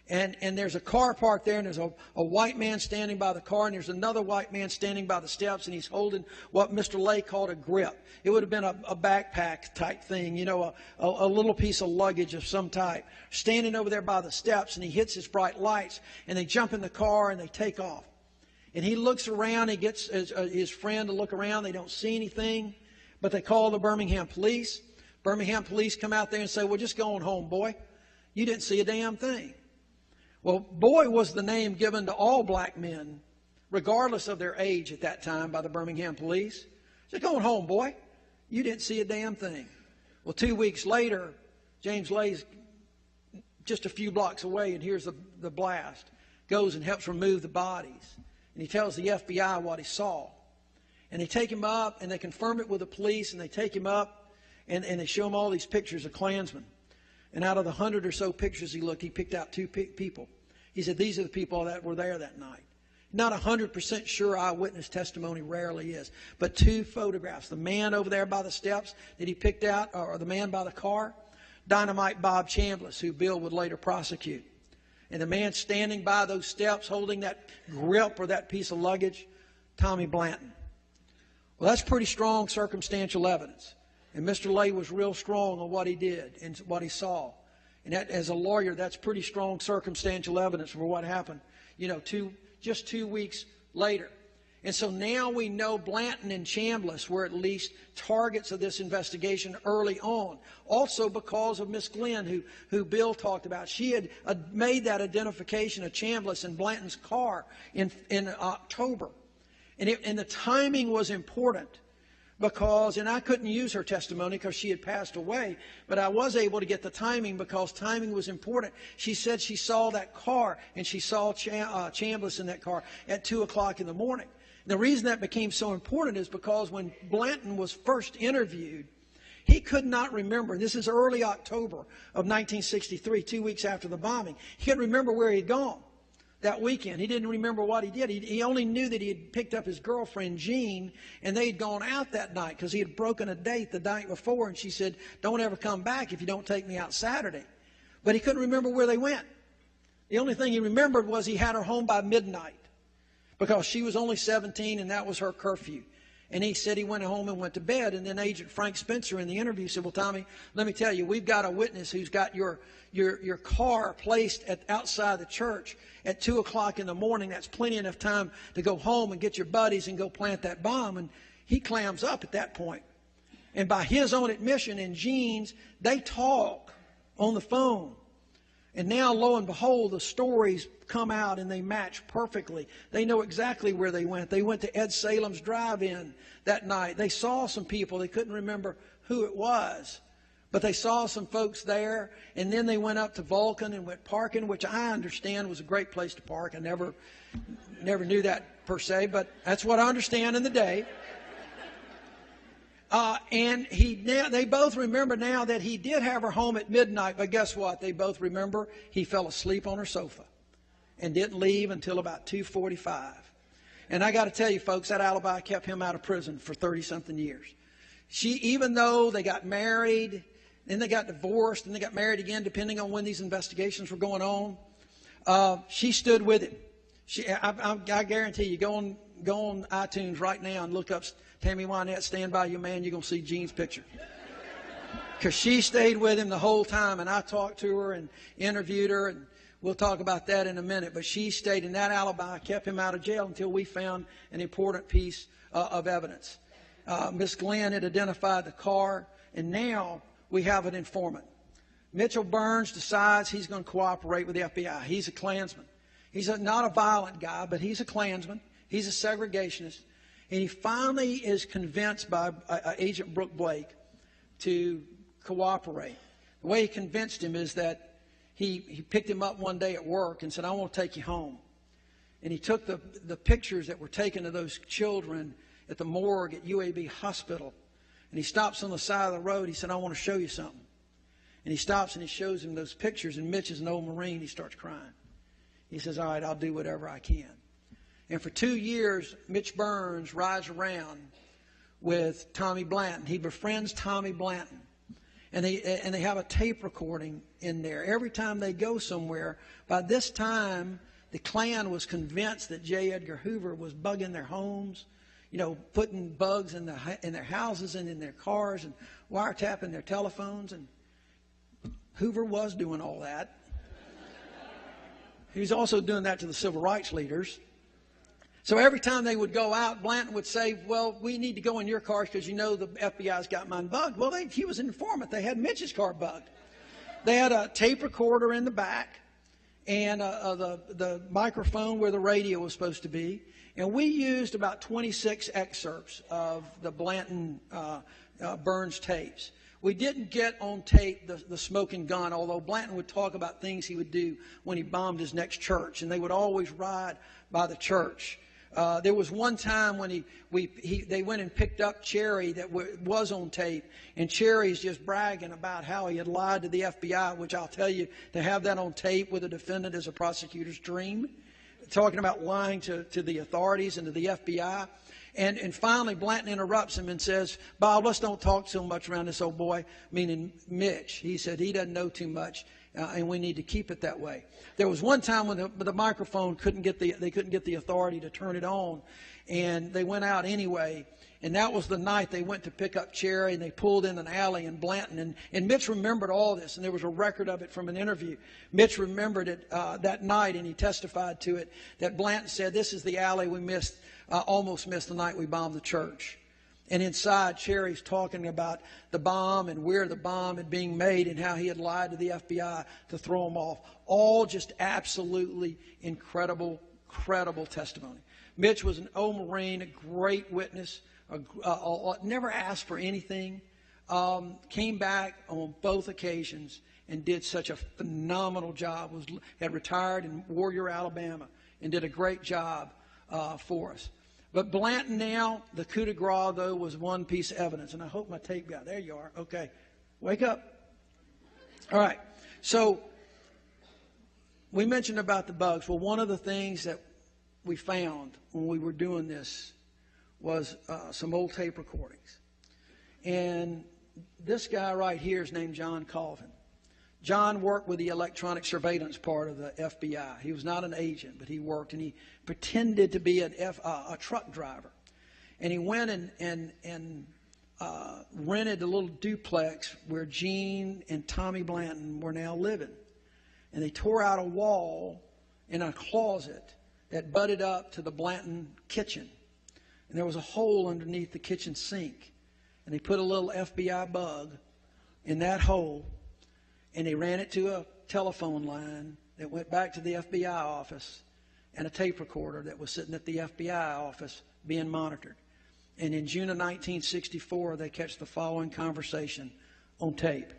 And there's a car parked there, and there's a white man standing by the car, and there's another white man standing by the steps, and he's holding what Mr. Lay called a grip. It would have been a backpack type thing, a little piece of luggage of some type, standing over there by the steps, and he hits his bright lights, and they jump in the car, and they take off. And he looks around, he gets his friend to look around, they don't see anything, but they call the Birmingham police. Birmingham police come out there and say, well, just go on home, boy. You didn't see a damn thing. Well, boy was the name given to all black men, regardless of their age at that time, by the Birmingham police. Just going home, boy. You didn't see a damn thing. Well, 2 weeks later, James Lay's just a few blocks away, and here's the blast. Goes and helps remove the bodies. And he tells the FBI what he saw. And they take him up, and they confirm it with the police, and they take him up, and they show him all these pictures of Klansmen. And out of the 100 or so pictures he looked, he picked out 2 people. He said, these are the people that were there that night. Not 100% sure, eyewitness testimony rarely is. But 2 photographs. The man over there by the steps that he picked out, or the man by the car, Dynamite Bob Chambliss, who Bill would later prosecute. And the man standing by those steps holding that grip or that piece of luggage, Tommy Blanton. Well, that's pretty strong circumstantial evidence. And Mr. Lay was real strong on what he did and what he saw. And that, as a lawyer, that's pretty strong circumstantial evidence for what happened, just 2 weeks later. And so now we know Blanton and Chambliss were at least targets of this investigation early on. Also because of Miss Glenn, who Bill talked about. She had made that identification of Chambliss in Blanton's car in October. And the timing was important because, and I couldn't use her testimony because she had passed away, but I was able to get the timing because timing was important. She said she saw that car and she saw Chambliss in that car at 2 o'clock in the morning. The reason that became so important is because when Blanton was first interviewed, he could not remember. This is early October of 1963, 2 weeks after the bombing. He couldn't remember where he had gone that weekend. He didn't remember what he did. He only knew that he had picked up his girlfriend, Jean, and they had gone out that night because he had broken a date the night before, and she said, "Don't ever come back if you don't take me out Saturday." But he couldn't remember where they went. The only thing he remembered was he had her home by midnight, because she was only 17 and that was her curfew. And he said he went home and went to bed. And then Agent Frank Spencer in the interview said, "Well, Tommy, let me tell you, we've got a witness who's got your car placed outside the church at 2 o'clock in the morning. That's plenty enough time to go home and get your buddies and go plant that bomb." And he clams up at that point. And by his own admission and Jean's, they talk on the phone. And now, lo and behold, the stories come out and they match perfectly. They know exactly where they went. They went to Ed Salem's drive-in that night. They saw some people. They couldn't remember who it was, but they saw some folks there. And then they went up to Vulcan and went parking, which I understand was a great place to park. I never knew that per se, but that's what I understand in the day. And they both remember now that he did have her home at midnight, but guess what? They both remember he fell asleep on her sofa and didn't leave until about 2:45. And I got to tell you, folks, that alibi kept him out of prison for 30-something years. Even though they got married, then they got divorced, and they got married again, depending on when these investigations were going on, she stood with him. I guarantee you, go on iTunes right now and look up Tammy Wynette, "Stand By Your Man," you're going to see Jean's picture. Because she stayed with him the whole time, and I talked to her and interviewed her, and we'll talk about that in a minute. But she stayed, and that alibi kept him out of jail until we found an important piece of evidence. Miss Glenn had identified the car, and now we have an informant. Mitchell Burns decides he's going to cooperate with the FBI. He's a Klansman. He's not a violent guy, but he's a Klansman. He's a segregationist. And he finally is convinced by Agent Brooke Blake to cooperate. The way he convinced him is that he picked him up one day at work and said, "I want to take you home." And he took the pictures that were taken of those children at the morgue at UAB Hospital. And he stops on the side of the road. He said, "I want to show you something." And he stops and he shows him those pictures. And Mitch is an old Marine. He starts crying. He says, "All right, I'll do whatever I can." And for 2 years, Mitch Burns rides around with Tommy Blanton. He befriends Tommy Blanton. And they have a tape recording in there. Every time they go somewhere, by this time, the Klan was convinced that J. Edgar Hoover was bugging their homes, putting bugs in their houses and in their cars and wiretapping their telephones. And Hoover was doing all that. He was also doing that to the civil rights leaders. So every time they would go out, Blanton would say, "Well, we need to go in your cars because the FBI's got mine bugged." Well, he was an informant. They had Mitch's car bugged. They had a tape recorder in the back and the microphone where the radio was supposed to be. And we used about 26 excerpts of the Blanton Burns tapes. We didn't get on tape the smoking gun, although Blanton would talk about things he would do when he bombed his next church, and they would always ride by the church. There was one time when they went and picked up Cherry that was on tape, and Cherry's just bragging about how he had lied to the FBI, which I'll tell you, to have that on tape with a defendant is a prosecutor's dream, talking about lying to the authorities and to the FBI. And finally, Blanton interrupts him and says, "Bob, let's don't talk so much around this old boy," meaning Mitch. He said he doesn't know too much. and we need to keep it that way. There was one time when the microphone couldn't get the authority to turn it on, and they went out anyway. And that was the night they went to pick up Cherry, and they pulled in an alley in Blanton. And Mitch remembered all this, and there was a record of it from an interview. Mitch remembered it that night, and he testified to it, that Blanton said, "This is the alley we almost missed the night we bombed the church." And inside, Cherry's talking about the bomb and where the bomb had been made and how he had lied to the FBI to throw them off. All just absolutely incredible, credible testimony. Mitch was an old Marine, a great witness, never asked for anything, came back on both occasions and did such a phenomenal job. Had retired in Warrior, Alabama, and did a great job for us. But Blanton now, the coup de grace, though, was one piece of evidence. And I hope my tape got there. You are. Okay. Wake up. All right. So we mentioned about the bugs. Well, one of the things that we found when we were doing this was some old tape recordings. And this guy right here is named John Colvin. John worked with the electronic surveillance part of the FBI. He was not an agent, but he worked, and he pretended to be a truck driver. And he went and rented a little duplex where Gene and Tommy Blanton were now living. And they tore out a wall in a closet that butted up to the Blanton kitchen. And there was a hole underneath the kitchen sink. And they put a little FBI bug in that hole, and they ran it to a telephone line that went back to the FBI office, and a tape recorder that was sitting at the FBI office being monitored. And in June of 1964, they catch the following conversation on tape.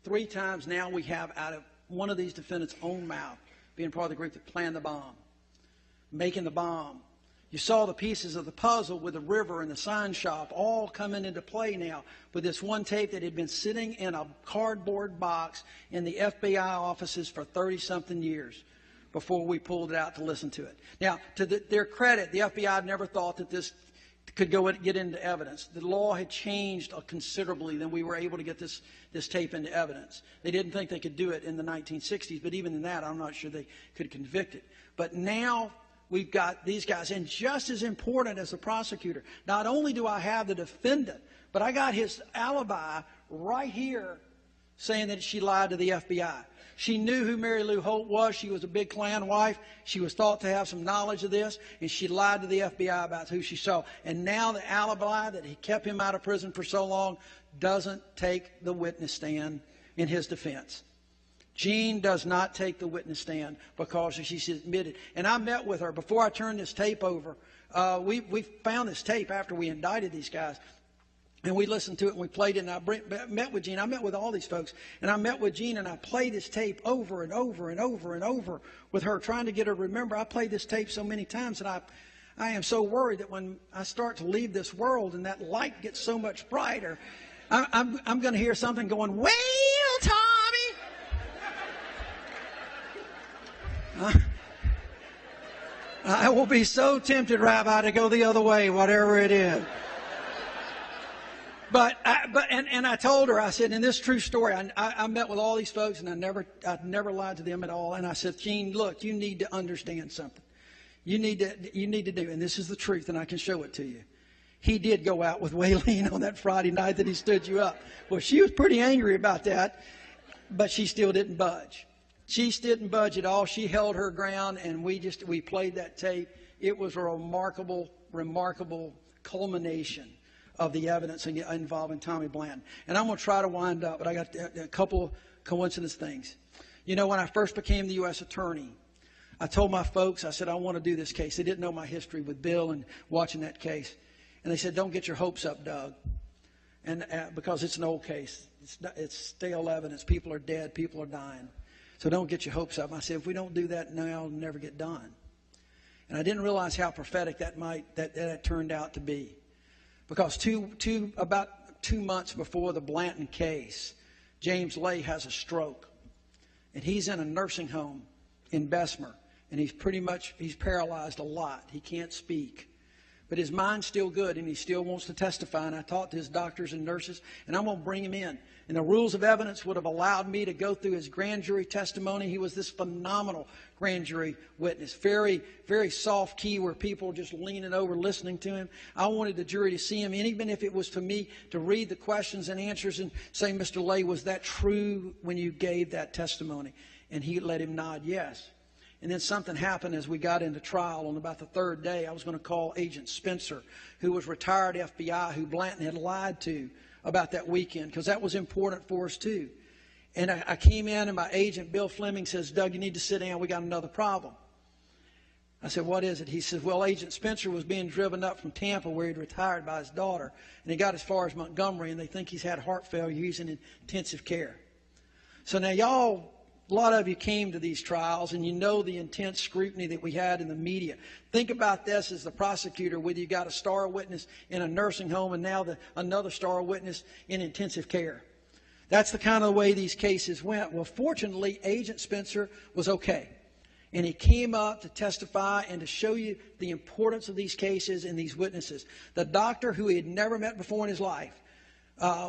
Three times now we have out of one of these defendants' own mouth being part of the group that planned the bomb, making the bomb. You saw the pieces of the puzzle with the river and the sign shop all coming into play now with this one tape that had been sitting in a cardboard box in the FBI offices for 30-something years before we pulled it out to listen to it. Now, to their credit, the FBI never thought that this could go and get into evidence. The law had changed considerably, then we were able to get this tape into evidence. They didn't think they could do it in the 1960s, but even in that, I'm not sure they could convict it. But now we've got these guys, and just as important as the prosecutor, not only do I have the defendant, but I got his alibi right here saying that she lied to the FBI. She knew who Mary Lou Holt was. She was a big Klan wife. She was thought to have some knowledge of this, and she lied to the FBI about who she saw. And now the alibi that he kept him out of prison for so long doesn't take the witness stand in his defense. Jean does not take the witness stand because she's admitted. And I met with her before I turned this tape over. We found this tape after we indicted these guys. And we listened to it and we played it. And I met with Jean. I met with all these folks. And I met with Jean and I played this tape over and over and over and over with her, trying to get her to remember. I played this tape so many times that I am so worried that when I start to leave this world and that light gets so much brighter, I'm going to hear something going, "Well, Tommy." I will be tempted, Rabbi, to go the other way, whatever it is. But I told her, I said, in this true story, I met with all these folks and I never lied to them at all. And I said, Jean, look, you need to understand something. You need to do, and this is the truth, and I can show it to you. He did go out with Waylene on that Friday night that he stood you up. Well, she was pretty angry about that, but she still didn't budge. She didn't budge at all. She held her ground, and we played that tape. It was a remarkable culmination of the evidence involving Tommy Blanton. And I'm going to try to wind up, but I got a couple of coincidence things. You know, when I first became the U.S. Attorney, I told my folks, I said, I want to do this case. They didn't know my history with Bill and watching that case. And they said, don't get your hopes up, Doug. And because it's an old case. It's stale evidence. People are dead. People are dying. So don't get your hopes up. And I said, if we don't do that now, it'll never get done. And I didn't realize how prophetic that turned out to be. Because about 2 months before the Blanton case, James Lay has a stroke. And he's in a nursing home in Bessemer. And he's paralyzed a lot. He can't speak. But his mind's still good, and he still wants to testify. And I talked to his doctors and nurses, and I'm going to bring him in. And the rules of evidence would have allowed me to go through his grand jury testimony. He was this phenomenal grand jury witness. Very, very soft key where people just leaning over listening to him. I wanted the jury to see him, and even if it was for me to read the questions and answers and say, Mr. Lay, was that true when you gave that testimony? And he let him nod yes. And then something happened as we got into trial. On about the third day, I was going to call Agent Spencer, who was retired FBI, who Blanton had lied to about that weekend, because that was important for us too. And I came in, and my agent, Bill Fleming, says, Doug, you need to sit down. We got another problem. I said, what is it? He says, well, Agent Spencer was being driven up from Tampa, where he'd retired, by his daughter. And he got as far as Montgomery, and they think he's had heart failure. He's in intensive care. So now a lot of you came to these trials, and you know the intense scrutiny that we had in the media. Think about this as the prosecutor, whether you got a star witness in a nursing home and now another star witness in intensive care. That's the kind of way these cases went. Well, fortunately, Agent Spencer was okay. And he came up to testify and to show you the importance of these cases and these witnesses. The doctor, who he had never met before in his life,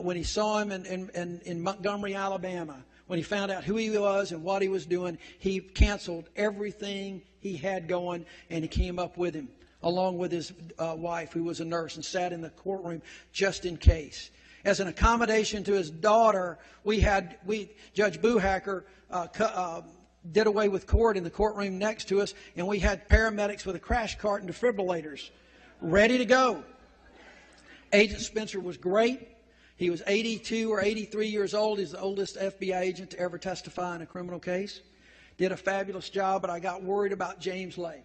when he saw him in Montgomery, Alabama, when he found out who he was and what he was doing, he canceled everything he had going, and he came up with him, along with his wife, who was a nurse, and sat in the courtroom just in case. As an accommodation to his daughter, Judge Buhacker did away with court in the courtroom next to us, and we had paramedics with a crash cart and defibrillators ready to go. Agent Spencer was great. He was 82 or 83 years old. He's the oldest FBI agent to ever testify in a criminal case. Did a fabulous job, but I got worried about James Lay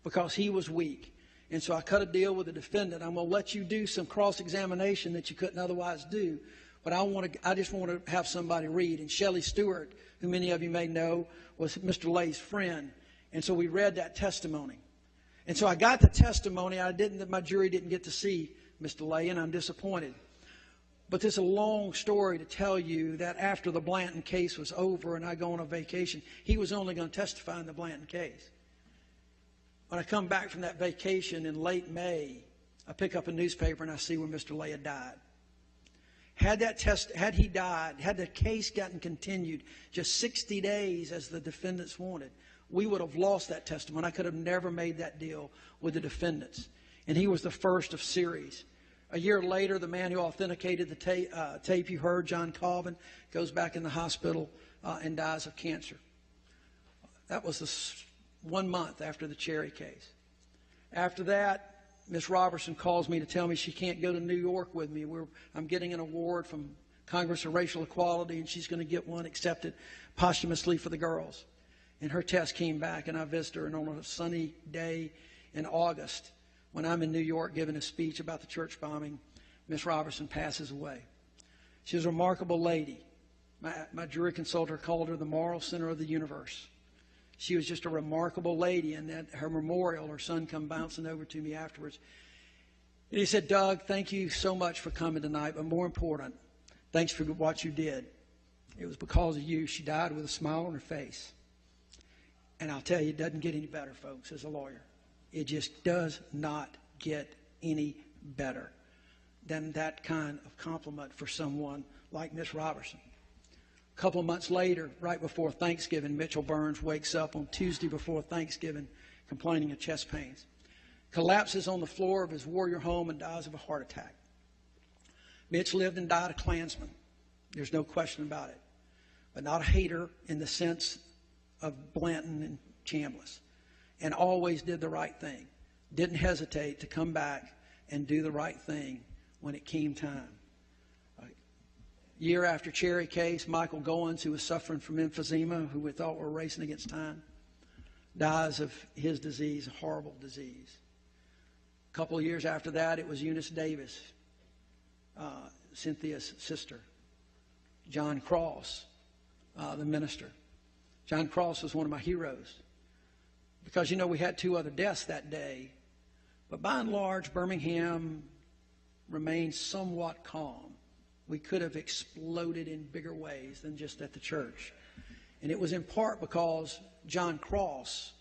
because he was weak. And so I cut a deal with the defendant. I'm going to let you do some cross-examination that you couldn't otherwise do, but I just want to have somebody read. And Shelley Stewart, who many of you may know, was Mr. Lay's friend. And so we read that testimony. And so I got the testimony. My jury didn't get to see Mr. Lay, and I'm disappointed. But there's a long story to tell you that after the Blanton case was over and I go on a vacation, he was only going to testify in the Blanton case. When I come back from that vacation in late May, I pick up a newspaper and I see where Mr. Lay had died. Had he died, had the case gotten continued just 60 days as the defendants wanted, we would have lost that testimony. I could have never made that deal with the defendants. And he was the first of series. A year later, the man who authenticated the tape you heard, John Colvin, goes back in the hospital and dies of cancer. That was 1 month after the Cherry case. After that, Miss Robertson calls me to tell me she can't go to New York with me. I'm getting an award from Congress of Racial Equality, and she's going to get one accepted posthumously for the girls. And her test came back, and I visited her, and on a sunny day in August, when I'm in New York giving a speech about the church bombing, Miss Robertson passes away. She was a remarkable lady. My jury consultant called her the moral center of the universe. She was just a remarkable lady, and at her memorial, her son come bouncing over to me afterwards. And he said, Doug, thank you so much for coming tonight, but more important, thanks for what you did. It was because of you. She died with a smile on her face. And I'll tell you, it doesn't get any better, folks, as a lawyer. It just does not get any better than that kind of compliment for someone like Miss Robertson. A couple of months later, right before Thanksgiving, Mitchell Burns wakes up on Tuesday before Thanksgiving complaining of chest pains. Collapses on the floor of his Warrior home and dies of a heart attack. Mitch lived and died a Klansman. There's no question about it. But not a hater in the sense of Blanton and Chambliss. And always did the right thing. Didn't hesitate to come back and do the right thing when it came time. Year after Cherry case, Michael Goins, who was suffering from emphysema, who we thought were racing against time, dies of his disease, a horrible disease. A couple of years after that, it was Eunice Davis, Cynthia's sister. John Cross, the minister. John Cross was one of my heroes. Because, you know, we had 2 other deaths that day. But by and large, Birmingham remained somewhat calm. We could have exploded in bigger ways than just at the church. And it was in part because John Cross,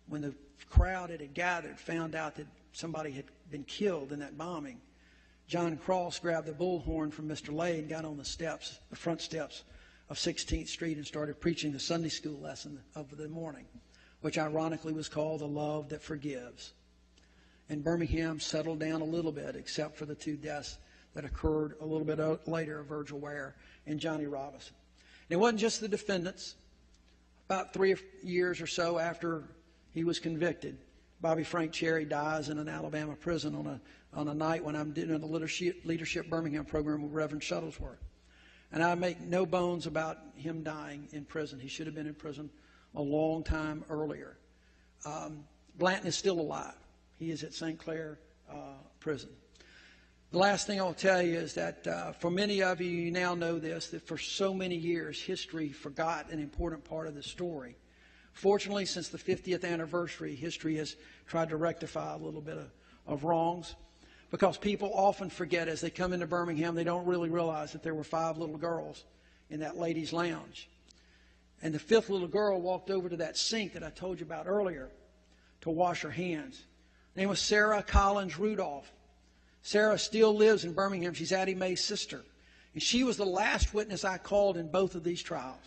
when the crowd had gathered, found out that somebody had been killed in that bombing. John Cross grabbed the bullhorn from Mr. Lay and got on the front steps of 16th Street and started preaching the Sunday school lesson of the morning, which ironically was called The Love That Forgives. And Birmingham settled down a little bit, except for the 2 deaths that occurred a little bit later, Virgil Ware and Johnny Robinson. And it wasn't just the defendants. About 3 years or so after he was convicted, Bobby Frank Cherry dies in an Alabama prison on a night when I'm doing the Leadership Birmingham program with Reverend Shuttlesworth. And I make no bones about him dying in prison. He should have been in prison a long time earlier. Blanton is still alive. He is at St. Clair prison. The last thing I'll tell you is that for many of you, you now know this, that for so many years, history forgot an important part of the story. Fortunately, since the 50th anniversary, history has tried to rectify a little bit of wrongs, because people often forget as they come into Birmingham, they don't really realize that there were 5 little girls in that ladies' lounge. And the 5th little girl walked over to that sink that I told you about earlier to wash her hands. Her name was Sarah Collins Rudolph. Sarah still lives in Birmingham. She's Addie Mae's sister. And she was the last witness I called in both of these trials.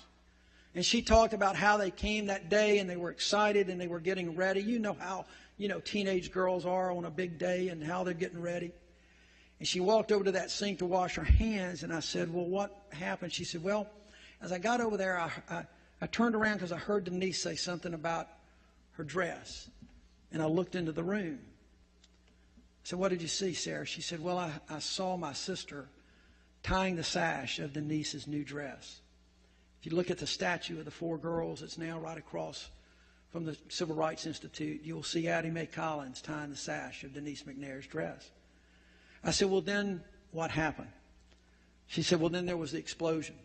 And she talked about how they came that day and they were excited and they were getting ready. You know how, teenage girls are on a big day and how they're getting ready. And she walked over to that sink to wash her hands. And I said, well, what happened? She said, well, as I got over there, I turned around because I heard Denise say something about her dress. And I looked into the room. I said, what did you see, Sarah? She said, well, I saw my sister tying the sash of Denise's new dress. If you look at the statue of the 4 girls, it's now right across from the Civil Rights Institute. You'll see Addie Mae Collins tying the sash of Denise McNair's dress. I said, well, then what happened? She said, well, then there was the explosion.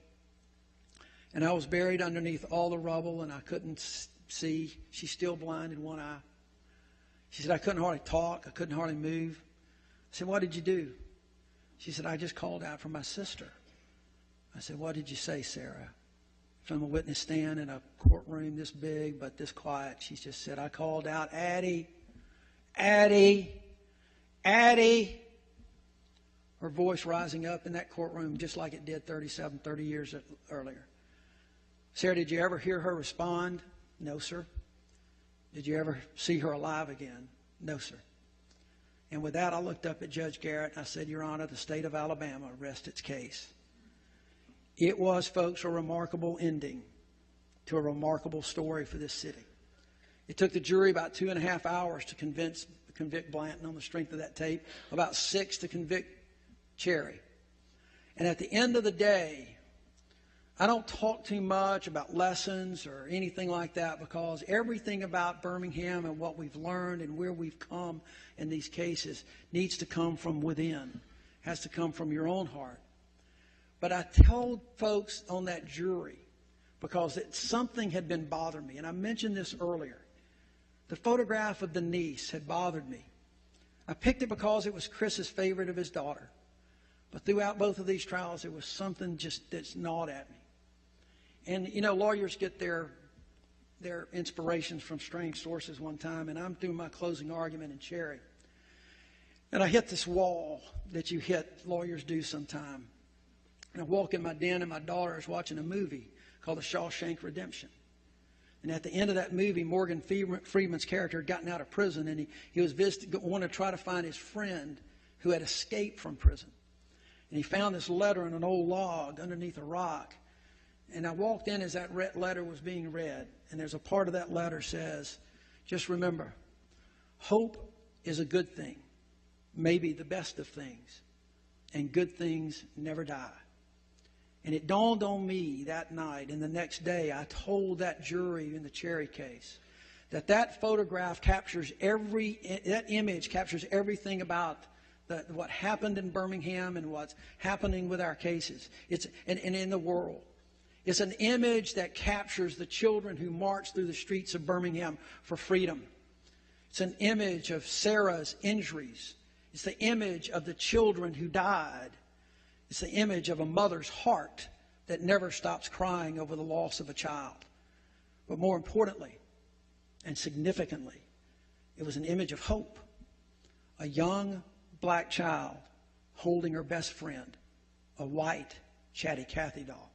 And I was buried underneath all the rubble, and I couldn't see. She's still blind in one eye. She said, I couldn't hardly talk. I couldn't hardly move. I said, what did you do? She said, I just called out for my sister. I said, what did you say, Sarah? From a witness stand in a courtroom this big but this quiet, she just said, I called out, Addie, Addie, Addie. Her voice rising up in that courtroom just like it did 30 years earlier. Sarah, did you ever hear her respond? No, sir. Did you ever see her alive again? No, sir. And with that, I looked up at Judge Garrett and I said, Your Honor, the state of Alabama rests its case. It was, folks, a remarkable ending to a remarkable story for this city. It took the jury about 2.5 hours to convict Blanton on the strength of that tape, about 6 to convict Cherry. And at the end of the day, I don't talk too much about lessons or anything like that, because everything about Birmingham and what we've learned and where we've come in these cases needs to come from within, has to come from your own heart. But I told folks on that jury, because something had been bothering me, and I mentioned this earlier. The photograph of the niece had bothered me. I picked it because it was Chris's favorite of his daughter. But throughout both of these trials, there was something just that's gnawed at me. And, you know, lawyers get their inspirations from strange sources one time, and I'm doing my closing argument in Cherry. And I hit this wall that you hit, lawyers do sometime. And I walk in my den, and my daughter is watching a movie called The Shawshank Redemption. And at the end of that movie, Morgan Freeman's character had gotten out of prison, and he was wanted to try to find his friend who had escaped from prison. And he found this letter in an old log underneath a rock. And I walked in as that letter was being read. And there's a part of that letter says, just remember, hope is a good thing, maybe the best of things, and good things never die. And it dawned on me that night, and the next day I told that jury in the Cherry case that photograph captures that image captures everything about what happened in Birmingham and what's happening with our cases. And in the world. It's an image that captures the children who marched through the streets of Birmingham for freedom. It's an image of Sarah's injuries. It's the image of the children who died. It's the image of a mother's heart that never stops crying over the loss of a child. But more importantly and significantly, it was an image of hope. A young black child holding her best friend, a white Chatty Cathy doll.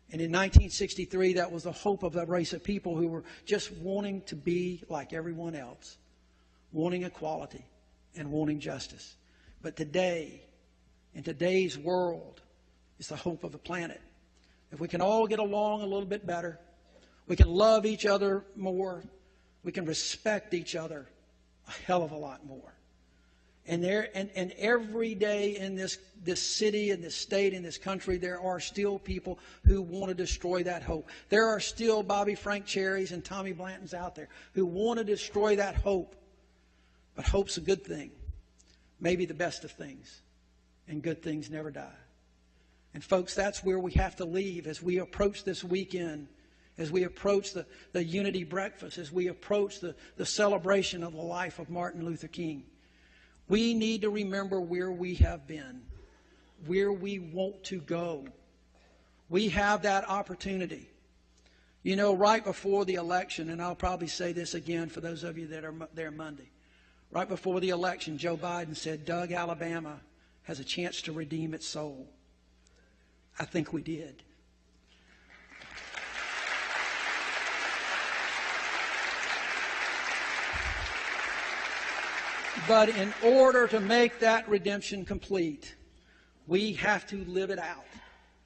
And in 1963, that was the hope of a race of people who were just wanting to be like everyone else, wanting equality and wanting justice. But today, in today's world, it's the hope of the planet. If we can all get along a little bit better, we can love each other more, we can respect each other a hell of a lot more. And every day in this city, in this state, in this country, there are still people who want to destroy that hope. There are still Bobby Frank Cherries and Tommy Blantons out there who want to destroy that hope. But hope's a good thing, maybe the best of things, and good things never die. And folks, that's where we have to leave as we approach this weekend, as we approach the Unity Breakfast, as we approach the celebration of the life of Martin Luther King. We need to remember where we have been, where we want to go. We have that opportunity. You know, right before the election, and I'll probably say this again for those of you that are there Monday, right before the election, Joe Biden said, Doug, Alabama has a chance to redeem its soul. I think we did. But in order to make that redemption complete, we have to live it out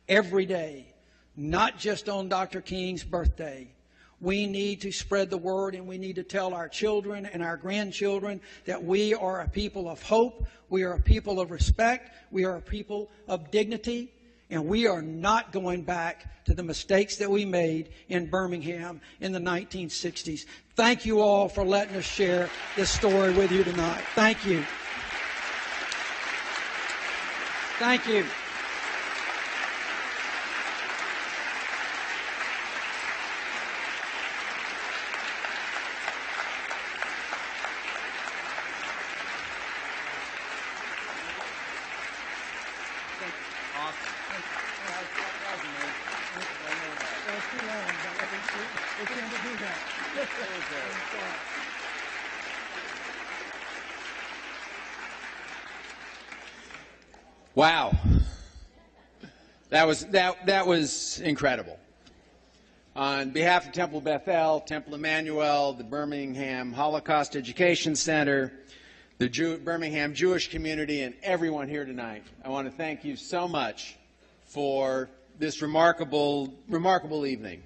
every day, not just on Dr. King's birthday. We need to spread the word, and we need to tell our children and our grandchildren that we are a people of hope, we are a people of respect, we are a people of dignity, and we are not going back to the mistakes that we made in Birmingham in the 1960s. Thank you all for letting us share this story with you tonight. Thank you. Thank you. Wow. That was incredible. On behalf of Temple Beth-El, Temple Emanu-El, the Birmingham Holocaust Education Center, the Birmingham Jewish community, and everyone here tonight, I want to thank you so much for this remarkable evening.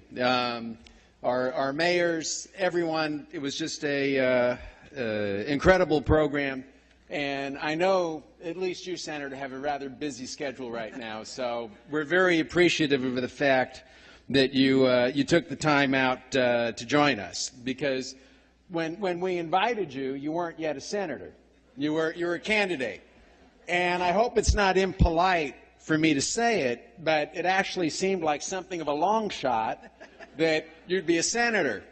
Our mayors, everyone, it was just a incredible program. And I know at least you, Senator, have a rather busy schedule right now, so we're very appreciative of the fact that you took the time out to join us, because when we invited you, you weren't yet a senator. You were a candidate. And I hope it's not impolite for me to say it, but it actually seemed like something of a long shot that you'd be a senator.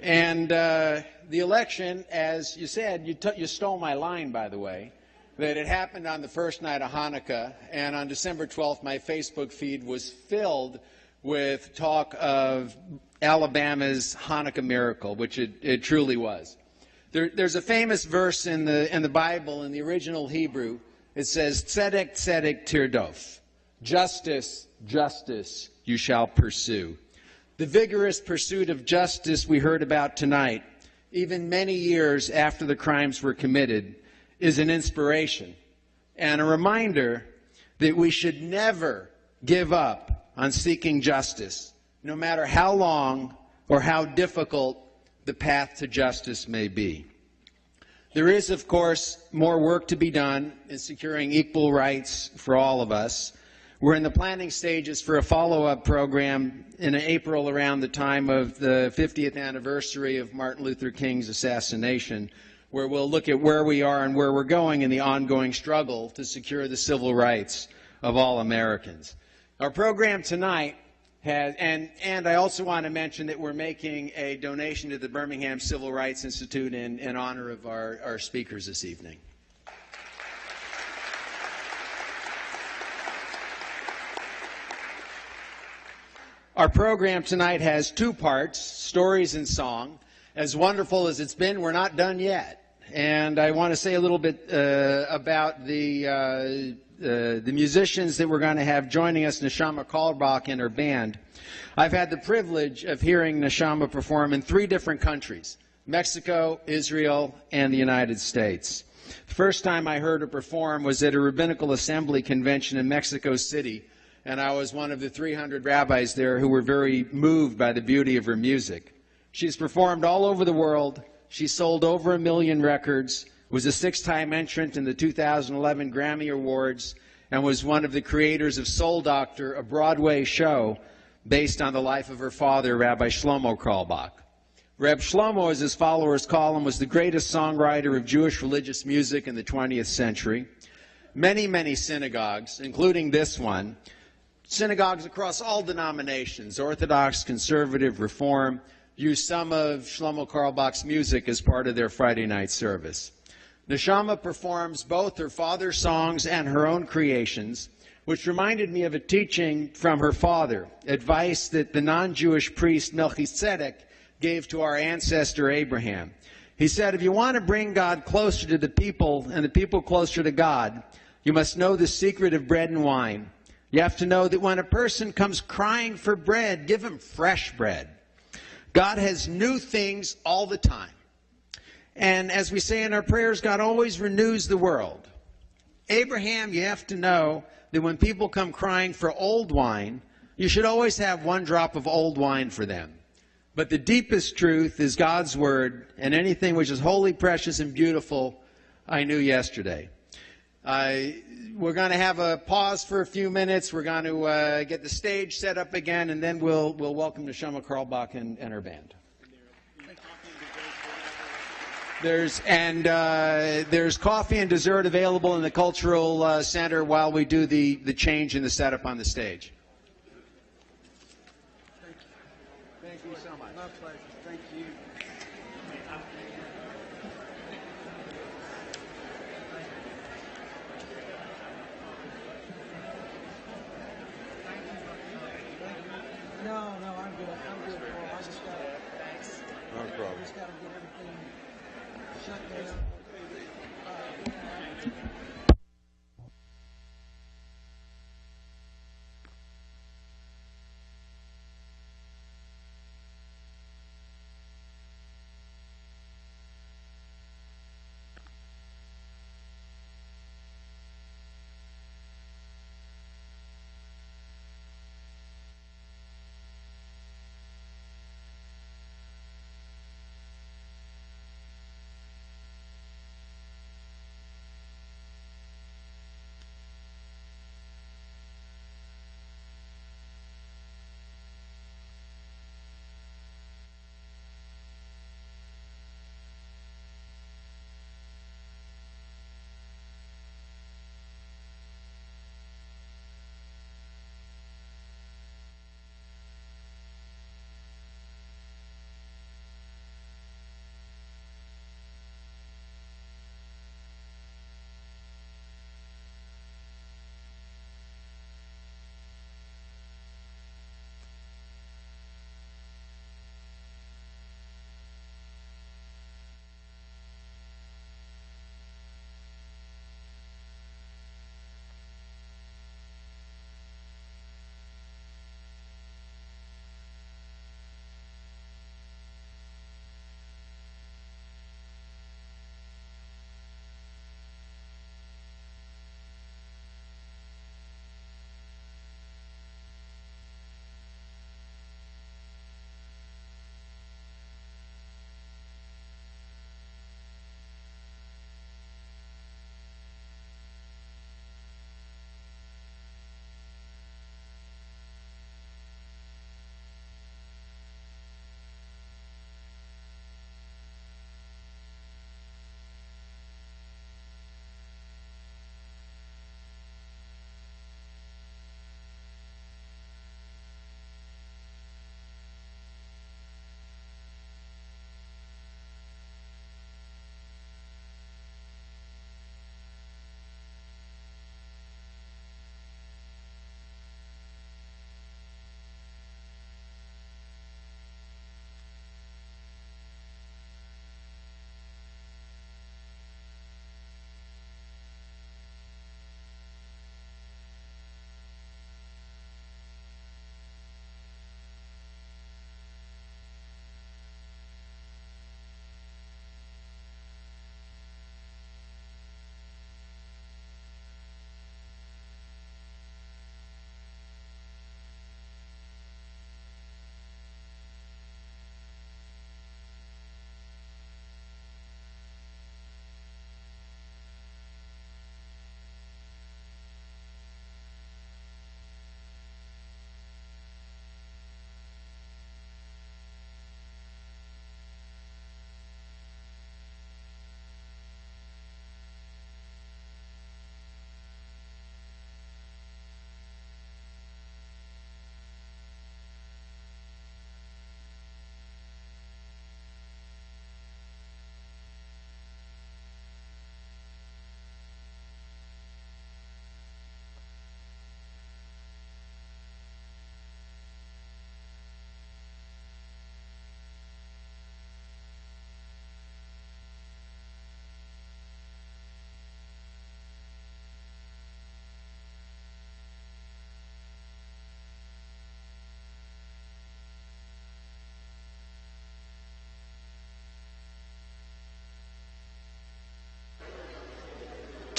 And the election, as you said, you stole my line, by the way, that it happened on the first night of Hanukkah, and on December 12th, my Facebook feed was filled with talk of Alabama's Hanukkah miracle, which it truly was. There's a famous verse in the Bible, in the original Hebrew. It says, Tzedek, tzedek tirdof. Justice, justice you shall pursue. The vigorous pursuit of justice we heard about tonight, even many years after the crimes were committed, is an inspiration and a reminder that we should never give up on seeking justice, no matter how long or how difficult the path to justice may be. There is, of course, more work to be done in securing equal rights for all of us. We're in the planning stages for a follow-up program in April around the time of the 50th anniversary of Martin Luther King's assassination, where we'll look at where we are and where we're going in the ongoing struggle to secure the civil rights of all Americans. Our program tonight has, and I also want to mention that we're making a donation to the Birmingham Civil Rights Institute in honor of our speakers this evening. Our program tonight has two parts, stories and song. As wonderful as it's been, we're not done yet. And I want to say a little bit about the musicians that we're going to have joining us, Neshama Kalbach and her band. I've had the privilege of hearing Neshama perform in 3 different countries, Mexico, Israel, and the United States. The first time I heard her perform was at a rabbinical assembly convention in Mexico City, and I was one of the 300 rabbis there who were very moved by the beauty of her music. She's performed all over the world. She sold over 1 million records, was a 6-time entrant in the 2011 Grammy Awards, and was one of the creators of Soul Doctor, a Broadway show based on the life of her father, Rabbi Shlomo Carlebach. Reb Shlomo, as his followers call him, was the greatest songwriter of Jewish religious music in the 20th century. Many, many synagogues, including this one, synagogues across all denominations, Orthodox, Conservative, Reform, use some of Shlomo Carlebach's music as part of their Friday night service. Neshama performs both her father's songs and her own creations, which reminded me of a teaching from her father, advice that the non-Jewish priest Melchizedek gave to our ancestor Abraham. He said, if you want to bring God closer to the people and the people closer to God, you must know the secret of bread and wine. You have to know that when a person comes crying for bread, give him fresh bread. God has new things all the time. And as we say in our prayers, God always renews the world. Abraham, you have to know that when people come crying for old wine, you should always have 1 drop of old wine for them. But the deepest truth is God's word, and anything which is holy, precious, and beautiful, I knew yesterday. We're going to have a pause for a few minutes. We're going to get the stage set up again, and then we'll welcome Neshama Carlebach and her band. There's coffee and dessert available in the Cultural Center while we do the change in the setup on the stage. Thank you so much. My pleasure. Thank you. No, I'm good. I just got to. Thanks. No problem. I just got to get everything shut down.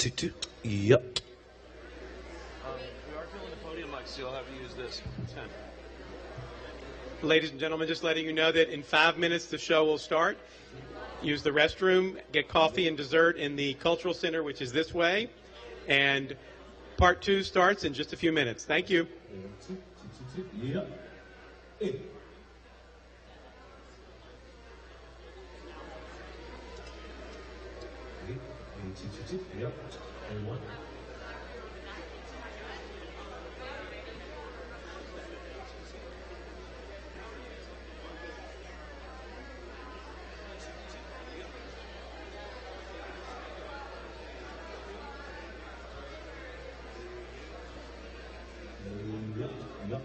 Yep. We are filling the podium mic, so you'll have to use this. Ladies and gentlemen, just letting you know that in 5 minutes the show will start. Use the restroom, get coffee and dessert in the Cultural Center, which is this way. And part 2 starts in just a few minutes. Thank you. Yep. Yep. Everyone. Yep. Yep.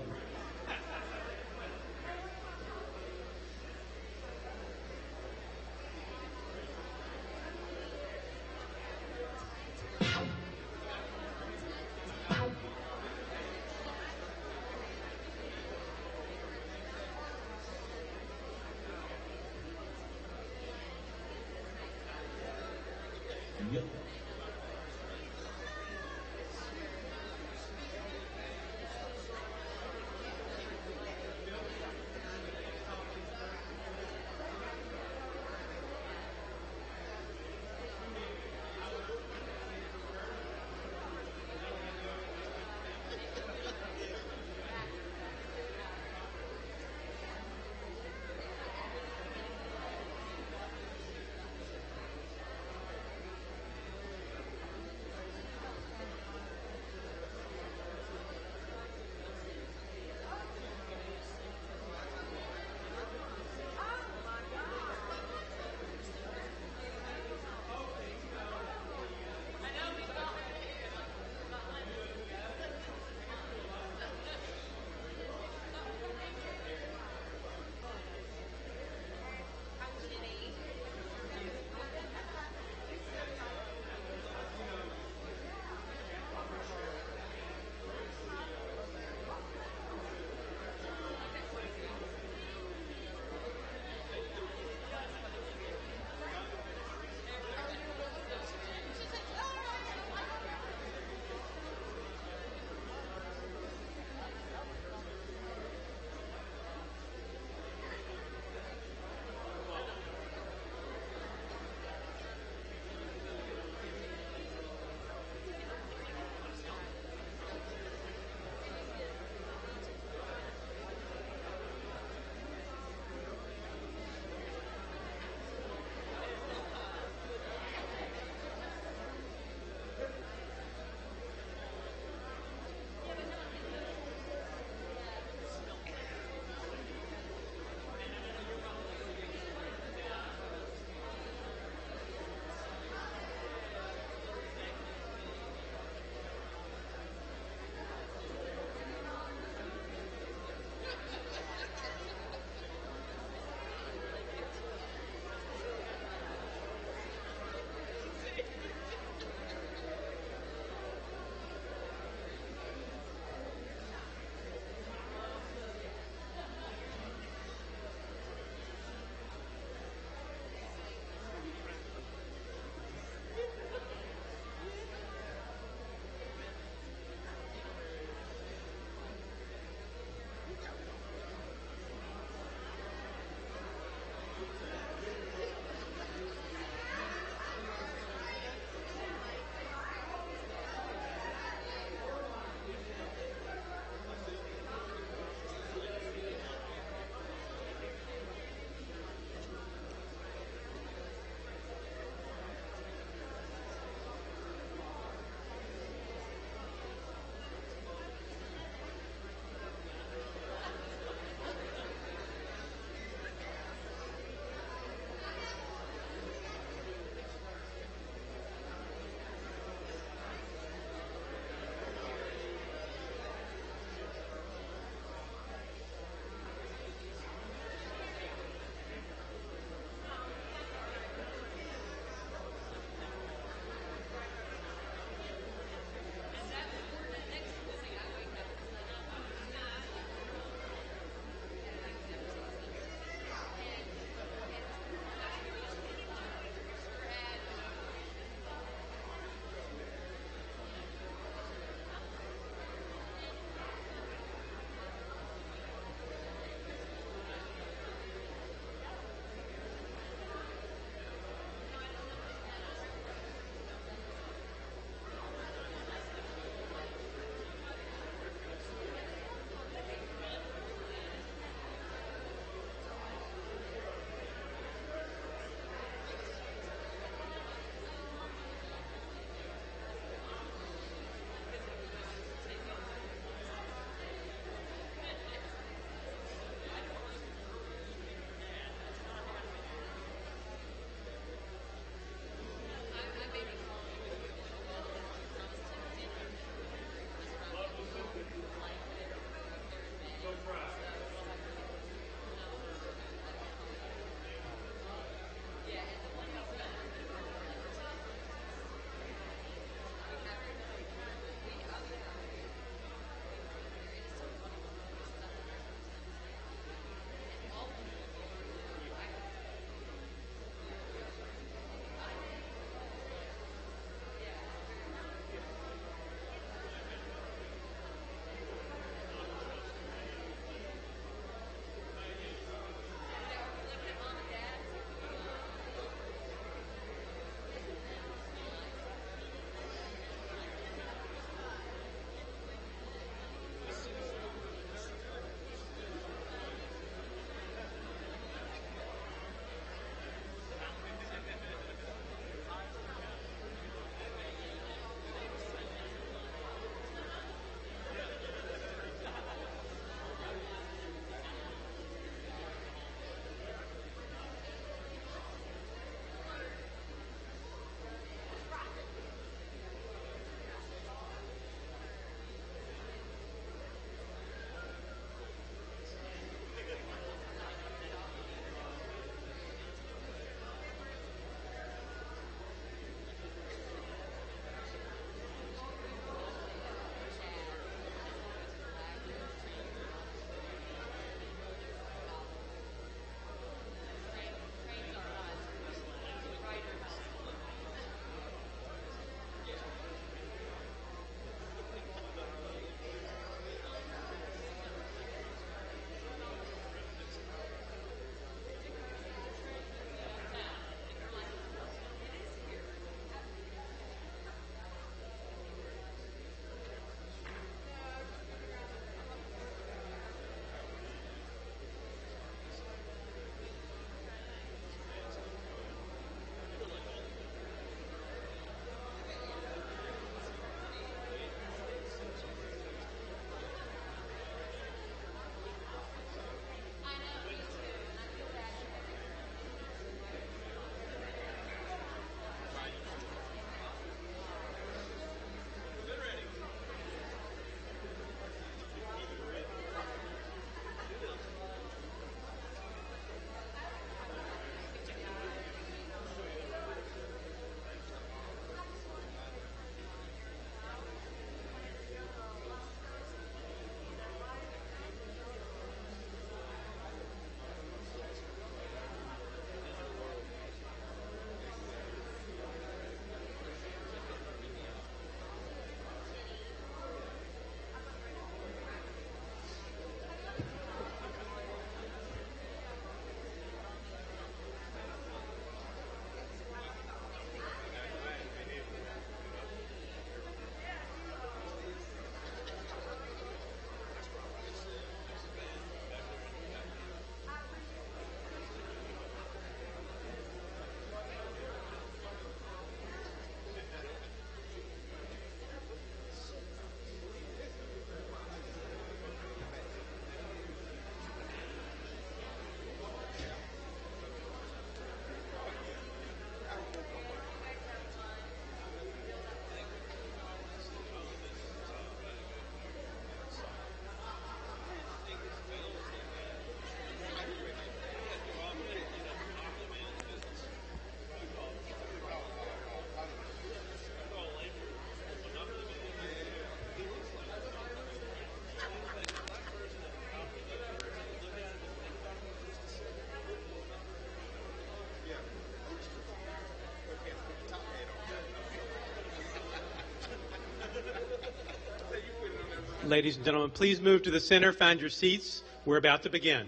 Ladies and gentlemen, please move to the center, find your seats. We're about to begin.